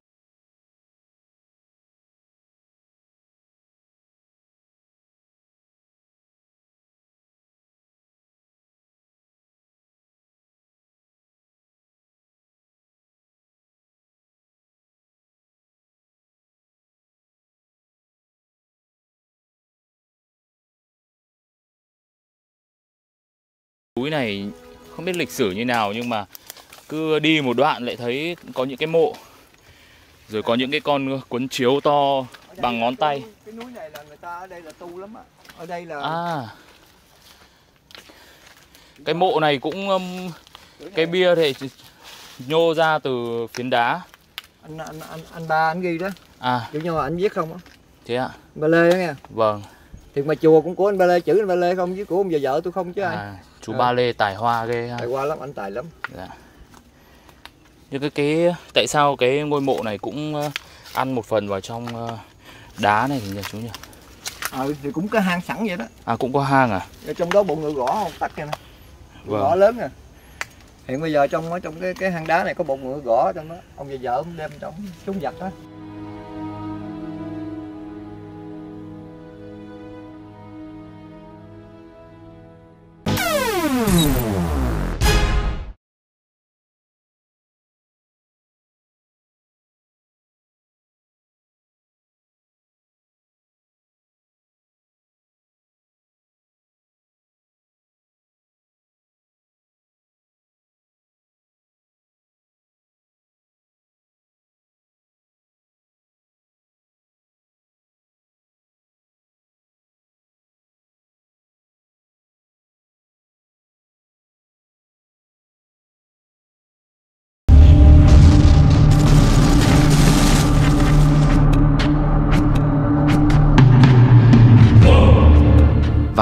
Núi này không biết lịch sử như nào nhưng mà cứ đi một đoạn lại thấy có những cái mộ. Rồi có những cái con cuốn chiếu to bằng ngón tay. Cái núi này là người ta ở đây là tu lắm á. Ở đây là cái mộ này cũng cái bia thì nhô ra từ phiến đá. Anh Ba anh ghi đó. Kiểu như là anh viết không á. Thế ạ? Ba Lê đó nha. Vâng. Thì mà chùa cũng của anh Ba Lê, chữ anh Ba Lê không chứ của ông vợ tôi không chứ ai. Chú Ba Lê tài hoa ghê ha. Tài hoa lắm, anh tài lắm. Dạ. Nhưng cái tại sao cái ngôi mộ này cũng ăn một phần vào trong đá này thì nhỉ chú nhỉ? Thì cũng có hang sẵn vậy đó. Cũng có hang à? Ở trong đó bộ ngựa gõ không tắt kìa nè. Vâng. Gõ lớn nè. Hiện bây giờ trong cái hang đá này có bộ ngựa gõ trong đó. Ông vợ ông đem trong trúng giặc đó.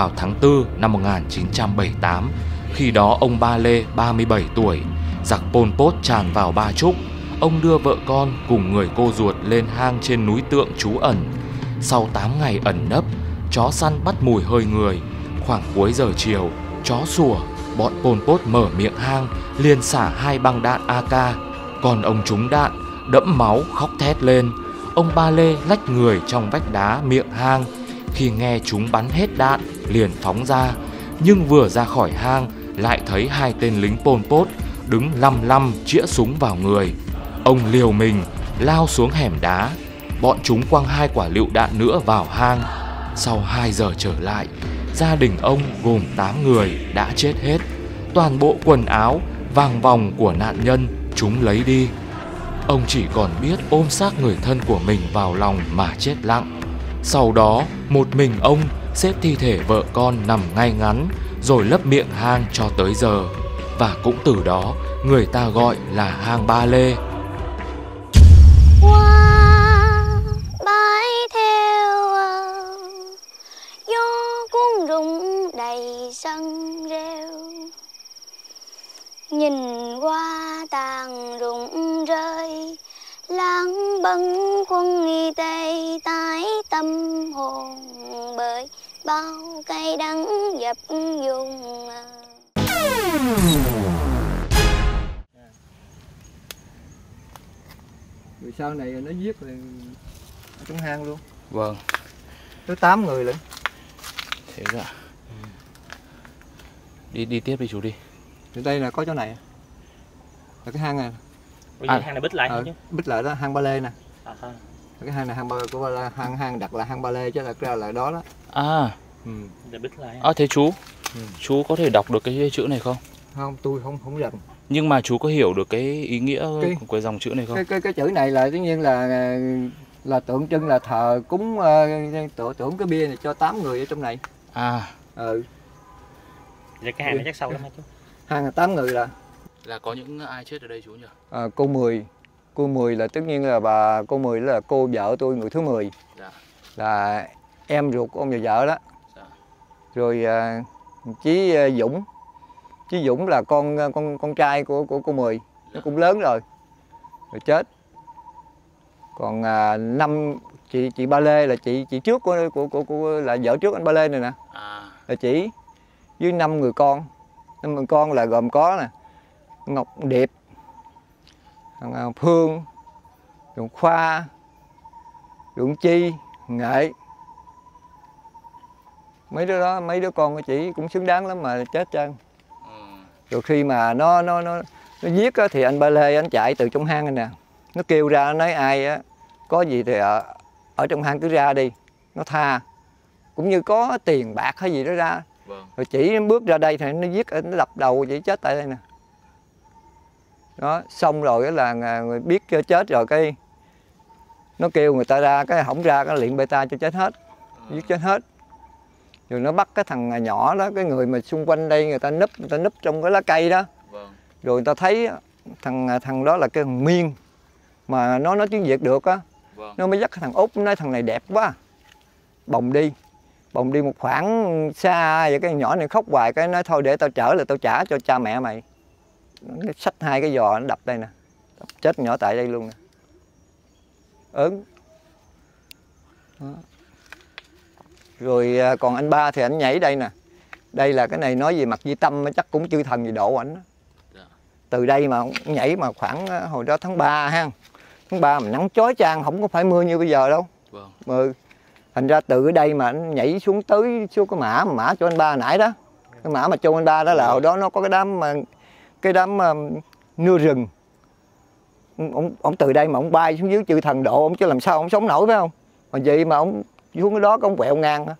vào tháng 4 năm 1978. Khi đó ông Ba Lê 37 tuổi. Giặc Pol Pot tràn vào Ba Chúc. Ông đưa vợ con cùng người cô ruột lên hang trên núi Tượng trú ẩn. Sau 8 ngày ẩn nấp, chó săn bắt mùi hơi người. Khoảng cuối giờ chiều, chó sủa, bọn Pol Pot mở miệng hang, liền xả 2 băng đạn AK. Còn ông trúng đạn, đẫm máu khóc thét lên. Ông Ba Lê lách người trong vách đá miệng hang. Khi nghe chúng bắn hết đạn, liền phóng ra. Nhưng vừa ra khỏi hang, lại thấy 2 tên lính Pol Pot đứng lăm lăm chĩa súng vào người. Ông liều mình lao xuống hẻm đá. Bọn chúng quăng 2 quả lựu đạn nữa vào hang. Sau 2 giờ trở lại, gia đình ông gồm 8 người đã chết hết. Toàn bộ quần áo, vàng vòng của nạn nhân chúng lấy đi. Ông chỉ còn biết ôm xác người thân của mình vào lòng mà chết lặng. Sau đó, một mình ông xếp thi thể vợ con nằm ngay ngắn, rồi lấp miệng hang cho tới giờ. Và cũng từ đó, người ta gọi là hang Ba Lê. Hoa bãi theo gió cuốn rụng đầy sân rêu, nhìn qua tàn rụng rơi, lãng bâng quân y tê tái tâm hồn, bởi bao cay đắng dập dùng. Rồi sau này nó giết rồi ở trong hang luôn. Vâng. Tới 8 người lận. Thế rồi ạ. Đi tiếp đi chú đi. Thì đây là có chỗ này. Là cái hang này. Hang này bích lại chứ. Bích lại đó, hang Ba Lê nè. À. Cái hang này hang Ba Lê, hang đặt là hang Ba Lê chứ thật ra là đó đó. À. Để bích lại. Thế chú có thể đọc được cái chữ này không? Không, tôi không rành. Nhưng mà chú có hiểu được cái ý nghĩa của cái dòng chữ này không? Cái chữ này là tất nhiên là tượng trưng là thờ cúng tưởng cái bia này cho 8 người ở trong này. À. Vậy cái hang này chắc sâu lắm hả chú? Hang là 8 người là có những ai chết ở đây chú nhỉ? Cô Mười là tất nhiên là cô Mười là cô vợ tôi, người thứ 10. Dạ. Là em ruột của ông nhà vợ đó. Dạ. Rồi Chí Dũng là con trai của cô Mười. Nó cũng lớn rồi chết. Còn chị Ba Lê là chị trước của là vợ trước anh Ba Lê này nè. Là chị với 5 người con. 5 người con là gồm có nè Ngọc Điệp, Phương, Đường Khoa, Đường Chi, Nghệ. Mấy đứa con của chị cũng xứng đáng lắm mà chết trơn. Rồi khi mà nó giết á, thì anh Ba Lê anh chạy từ trong hang này nè. Nó kêu ra, nó nói ai á có gì thì ở trong hang cứ ra đi, nó tha. Cũng như có tiền bạc hay gì đó ra. Vâng. Rồi chỉ bước ra đây thì nó giết, nó đập đầu chị chết tại đây nè. Đó, xong rồi là người biết chết rồi cái nó kêu người ta ra, cái hổng ra cái luyện beta cho chết hết. Giết chết hết. Rồi nó bắt cái thằng nhỏ đó, cái người mà xung quanh đây người ta núp trong cái lá cây đó. Vâng. Rồi người ta thấy thằng đó là cái thằng Miên mà nó nói tiếng Việt được á. Vâng. Nó mới dắt cái thằng Út, nói thằng này đẹp quá. Bồng đi một khoảng xa, vậy cái nhỏ này khóc hoài, cái nói thôi để tao chở là tao trả cho cha mẹ mày. Nó xách 2 cái giò nó đập đây nè. Đập chết nhỏ tại đây luôn nè. Ớn. Đó. Rồi còn anh Ba thì anh nhảy đây nè. Đây là cái này nói về mặt Di Tâm chắc cũng chư thần gì độ ảnh đó. Dạ. Từ đây mà nhảy mà khoảng hồi đó tháng 3 ha. Tháng 3 mà nắng chói chang, không có phải mưa như bây giờ đâu. Vâng. Thành ra từ ở đây mà anh nhảy xuống tới cái mã cho anh Ba nãy đó. Cái mã mà cho anh Ba đó là hồi đó nó có cái đám nưa rừng. Ông từ đây mà ông bay xuống dưới chư thần độ ông chứ làm sao ông sống nổi phải không? Mà vậy mà ông xuống cái đó ông quẹo ngang đó.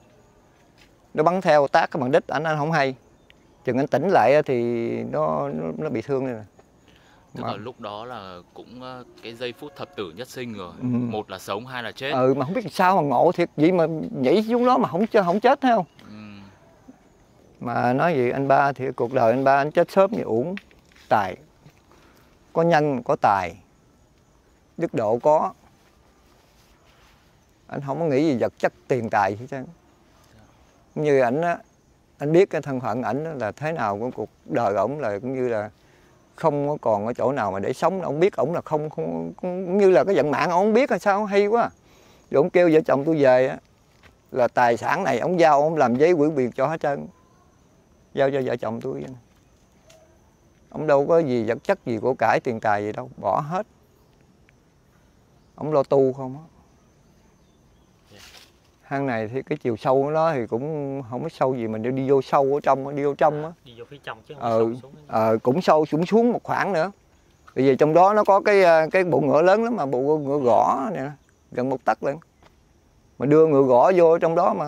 Nó bắn theo tát cái bằng đích anh không hay. Chừng anh tỉnh lại thì nó bị thương đây nè. Tức là lúc đó là cũng cái giây phút thập tử nhất sinh rồi. Một là sống, 2 là chết. Mà không biết sao mà ngộ thiệt vậy mà nhảy xuống đó mà không chết thấy không? Mà nói gì anh Ba thì cuộc đời anh Ba anh chết sớm thì uổng. Tài. Có nhân, có tài. Đức độ có. Anh không có nghĩ gì vật chất tiền tài gì chứ. Như ảnh á, anh biết cái thân phận ảnh là thế nào, của cuộc đời ổng là cũng như là không có còn ở chỗ nào mà để sống. Ông biết ổng là không cũng như là cái vận mạng ông biết là sao, hay quá. Rồi ông kêu vợ chồng tôi về á, là tài sản này ông giao, ông làm giấy ủy quyền cho hết trơn, giao cho vợ chồng tôi. Ông đâu có gì vật chất gì của cải tiền tài gì đâu, bỏ hết. Ông lo tu không á. Hang này thì cái chiều sâu của nó thì cũng không có sâu gì, mình đi vô sâu ở trong, đi vô trong á. Đi vô phía trong chứ không sâu xuống. Cũng sâu xuống một khoảng nữa. Bởi vì trong đó nó có cái bộ ngựa lớn lắm, mà bộ ngựa gõ nè, gần 1 tấc lận. Mà đưa ngựa gõ vô trong đó mà.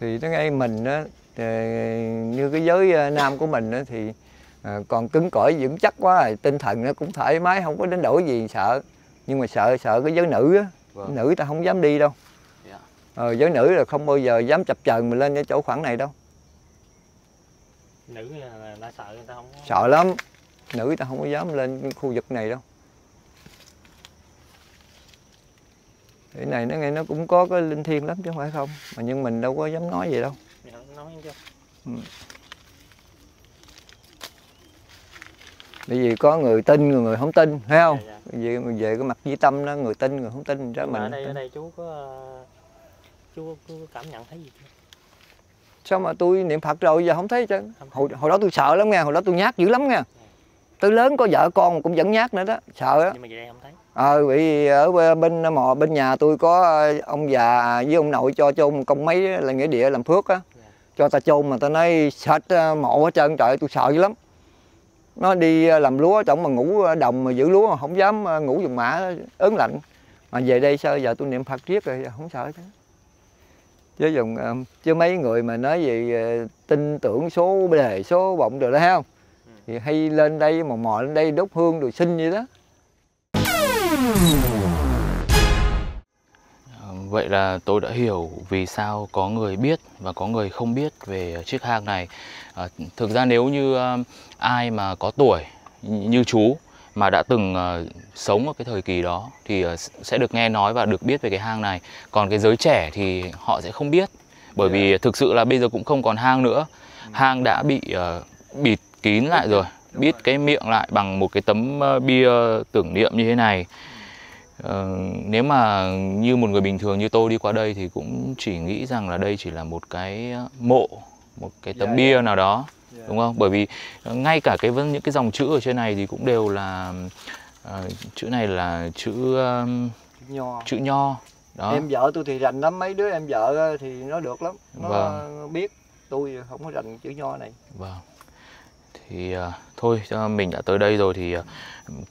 Thì nó ngay mình á, như cái giới nam của mình á, thì còn cứng cỏi vững chắc quá rồi, tinh thần nó cũng thoải mái, không có đến đổi gì sợ. Nhưng mà sợ cái giới nữ á, nữ ta không dám đi đâu. Giới nữ là không bao giờ dám chập chờn mình lên cái chỗ khoảng này đâu. Nữ là sợ, người ta không có... Sợ lắm. Nữ ta không có dám lên khu vực này đâu. Cái này nó nghe nó cũng có cái linh thiêng lắm chứ không phải không. Mà nhưng mình đâu có dám nói vậy đâu. Nói chứ. Bởi vì có người tin, người không tin, thấy không? Về cái mặt duy tâm đó, người tin, người không tin ra mình. Ở đây chú có cảm nhận thấy gì chưa? Sao mà tôi niệm Phật rồi giờ không thấy chứ? Hồi đó tôi sợ lắm nha, hồi đó tôi nhát dữ lắm nha. Tới lớn có vợ con cũng vẫn nhát nữa đó, sợ á. Nhưng mà về đây không thấy. Vì ở bên nhà tôi có ông già với ông nội cho chôn công mấy là nghĩa địa làm phước á. Cho ta chôn mà ta nói sệt mộ hết trơn, trời ơi tôi sợ dữ lắm. Nó đi làm lúa trọng mà ngủ đồng mà giữ lúa mà không dám ngủ dùng mã ớn lạnh. Mà về đây sao giờ tôi niệm Phật riết rồi không sợ chứ. Chứ mấy người mà nói về tin tưởng số đề, số vọng rồi đó thấy không? Thì hay lên đây mò lên đây đốt hương rồi xin vậy đó. Vậy là tôi đã hiểu vì sao có người biết và có người không biết về chiếc hang này. Thực ra nếu như ai mà có tuổi như chú mà đã từng sống ở cái thời kỳ đó thì sẽ được nghe nói và được biết về cái hang này. Còn cái giới trẻ thì họ sẽ không biết. Bởi vì thực sự là bây giờ cũng không còn hang nữa. Hang đã bị bịt kín lại rồi, bịt cái miệng lại bằng một cái tấm bia tưởng niệm như thế này. Nếu mà như một người bình thường như tôi đi qua đây thì cũng chỉ nghĩ rằng là đây chỉ là một cái mộ, một cái tấm bia nào đó, đúng không? Bởi vì ngay cả những cái dòng chữ ở trên này thì cũng đều là chữ này là chữ nho. Đó. Em vợ tôi thì rành lắm, mấy đứa em vợ thì nó được lắm, nó biết. Tôi không có rành chữ nho này. Vâng. Thì thôi mình đã tới đây rồi thì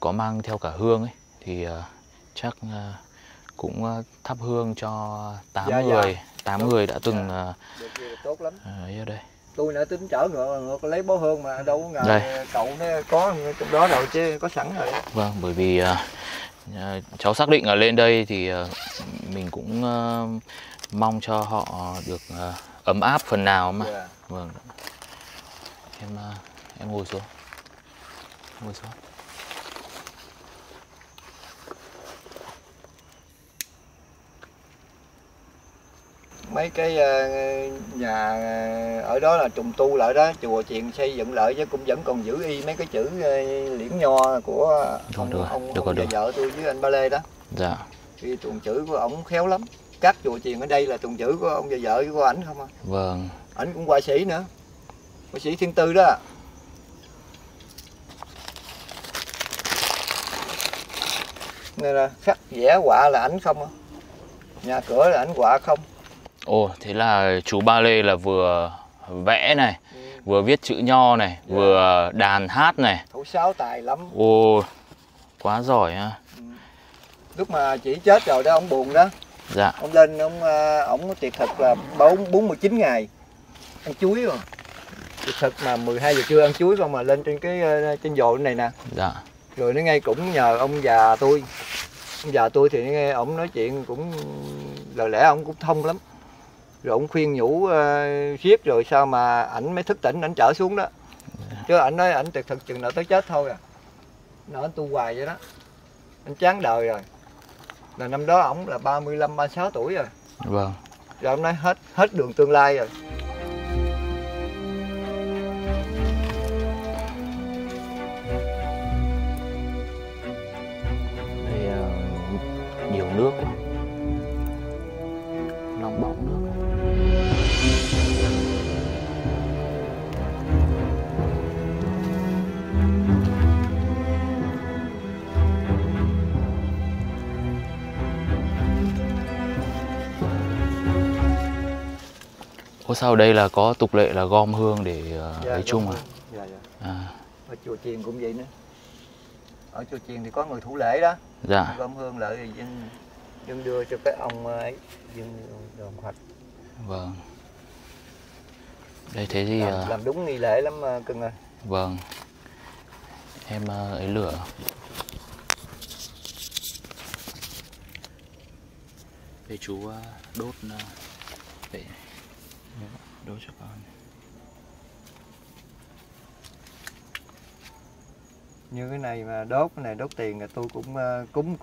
có mang theo cả hương ấy thì chắc cũng thắp hương cho 8 người. 8 người đã từng tốt lắm. Ở đây. Tôi đã tính chở ngược lấy bó hương mà đâu có ngờ cậu nó có trong đó rồi chứ có sẵn rồi. Vâng, bởi vì cháu xác định là lên đây thì mình cũng mong cho họ được ấm áp phần nào mà. Vâng. Em ngồi xuống. Ngồi xuống. Mấy cái nhà ở đó là trùng tu lại đó, chùa chiền xây dựng lại chứ cũng vẫn còn giữ y mấy cái chữ liễn nho của ông vợ tôi với anh Ba Lê đó. Dạ. Thì tuồng chữ của ổng khéo lắm. Các chùa chiền ở đây là tuồng chữ của ông vợ với của ảnh không à. Vâng. Ảnh cũng họa sĩ nữa, họa sĩ Thiên Tư đó. Nên là khắc vẽ họa là ảnh không à. Nhà cửa là ảnh họa không. Ồ, thế là chú Ba Lê là vừa vẽ này, vừa viết chữ nho này, vừa đàn hát này. Thổi sáo tài lắm. Ồ, quá giỏi ha. Lúc mà chị chết rồi đó, ông buồn đó. Dạ. Ông lên, ông tiệc thực là 49 ngày. Ăn chuối rồi. Tiệc thực mà 12 giờ trưa ăn chuối không mà lên trên dồ này nè. Dạ. Rồi nó ngay cũng nhờ ông già tôi. Ông già tôi thì nghe ông nói chuyện cũng lời lẽ ông cũng thông lắm. Rồi ông khuyên nhủ riết rồi sao mà ảnh mới thức tỉnh, ảnh trở xuống đó. Chứ ảnh nói ảnh tiệt thực chừng nào tới chết thôi à. Nó ảnh tu hoài vậy đó. Anh chán đời rồi. Là năm đó ổng là 35, 36 tuổi rồi. Vâng. Rồi ông nói hết đường tương lai rồi. Đây nhiều nước ấy. Nóng bỏng nước. Ủa sao ở đây là có tục lệ là gom hương để lấy chung à? Dạ. À. Ở chùa chiền cũng vậy nữa. Ở chùa chiền thì có người thủ lễ đó. Dạ. Gom hương lại thì dân đưa cho cái ông ấy, dân đồ Phật. Vâng. Đây thế thì làm đúng nghi lễ lắm cưng ơi. Vâng. Em ấy lửa. Để chú đốt để đốt cho con. Như cái này mà đốt cái này đốt tiền là tôi cũng cúng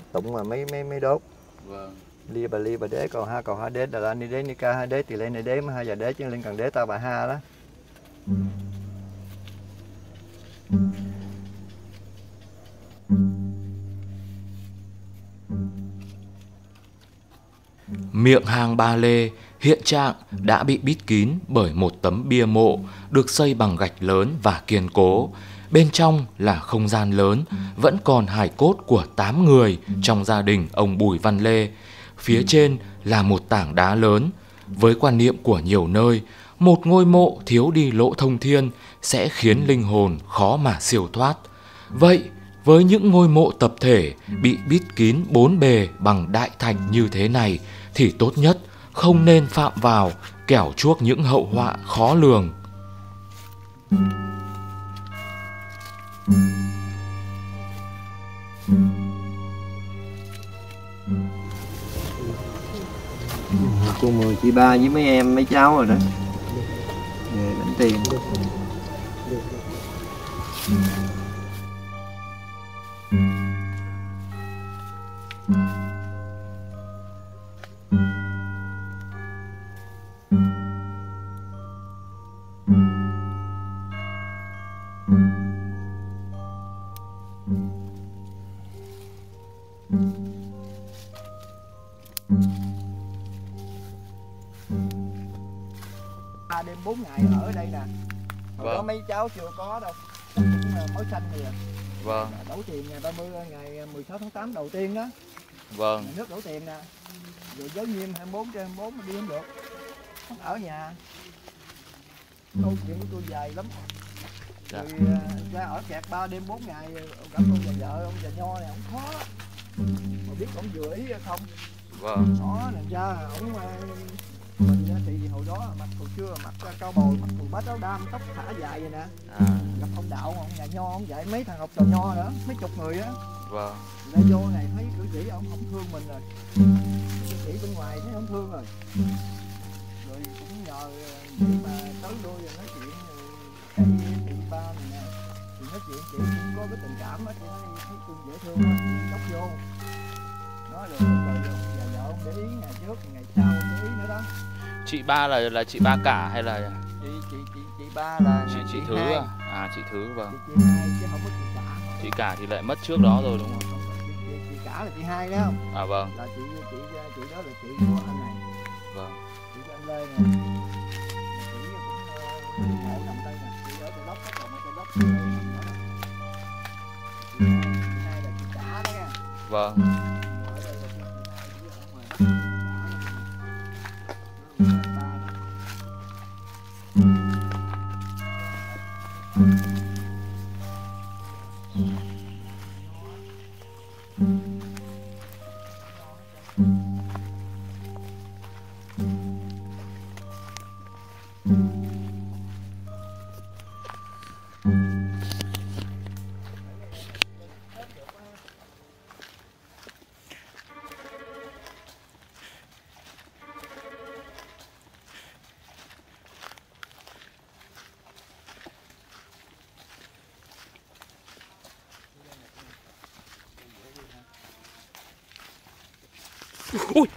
tụng mà mấy đốt. Vâng. Lia bà đế cầu ha đế đà la ni đế ni ca ha đế tỳ lê ni đế ma ha già đế chứ lên cần đế ta bà ha đó. Miệng hang Ba Lê hiện trạng đã bị bít kín bởi một tấm bia mộ được xây bằng gạch lớn và kiên cố. Bên trong là không gian lớn, vẫn còn hài cốt của 8 người trong gia đình ông Bùi Văn Lê. Phía trên là một tảng đá lớn. Với quan niệm của nhiều nơi, một ngôi mộ thiếu đi lỗ thông thiên sẽ khiến linh hồn khó mà siêu thoát. Vậy, với những ngôi mộ tập thể bị bít kín 4 bề bằng đại thạch như thế này thì tốt nhất không nên phạm vào, kẻo chuốc những hậu họa khó lường. Cô mời chị ba với mấy em mấy cháu rồi đó. Về lãnh tiền. Đêm 4 ngày ở đây nè. Hồi đó mấy cháu chưa có đâu. Cũng mới sanh rồi. Vâng. Đổ tiền ngày 30 ngày 16 tháng 8 đầu tiên đó. Vâng. Nhà nước đổ tiền nè. Rồi giới nghiêm 24/24 mà đi không được. Không ở nhà. Câu chuyện của tôi dài lắm. Rồi ra ở kẹt 3 đêm 4 ngày gặp ông già vợ, ông già Nho này ông khó. Mà biết ông vừa ý hay không? Vâng. Đó, làm ra ông mình thì hồi đó mặc hồi xưa mặc cao bồi, mặc quần bát áo đam, tóc thả dài vậy nè. Gặp ông đạo, ông nhà Nho, ông dạy mấy thằng học trò Nho nữa, mấy chục người á. Vâng. Ra vô này thấy cử chỉ ông không thương mình rồi. Cử chỉ bên ngoài thấy không thương rồi. Rồi cũng nhờ vậy mà tới đôi rồi nói chuyện cái chị ba này nè. Thì nói chuyện chị cũng có cái tình cảm á, chị nói thấy tôi dễ thương á, chị tóc vô. Nói rồi giờ vợ ông để ý ngày trước, ngày sau để ý nữa đó. Chị ba là chị ba cả hay là chị ba là chị Thứ hai. à? Chị Thứ, vâng. Chị hai chứ không có chị cả. Chị cả thì lại mất trước đó rồi đúng không? Chị cả là chị hai đó không? À vâng. Là chị đó là chị của anh này. Vâng. Chị của anh Lê nè. Chị cũng ở nằm đây nè, chị ở Châu Đốc, còn ở Châu Đốc. Chị hai là chị cả đó nha. Vâng. Ui.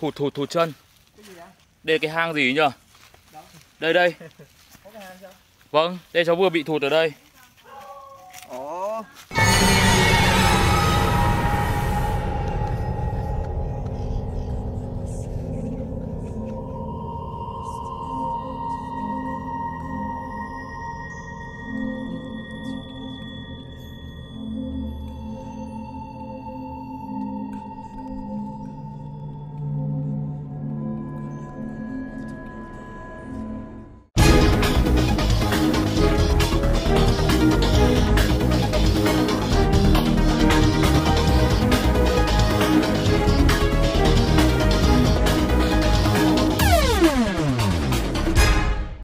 Thụt chân. Đây là cái hang gì nhỉ? Đây. Vâng, đây cháu vừa bị thụt ở đây.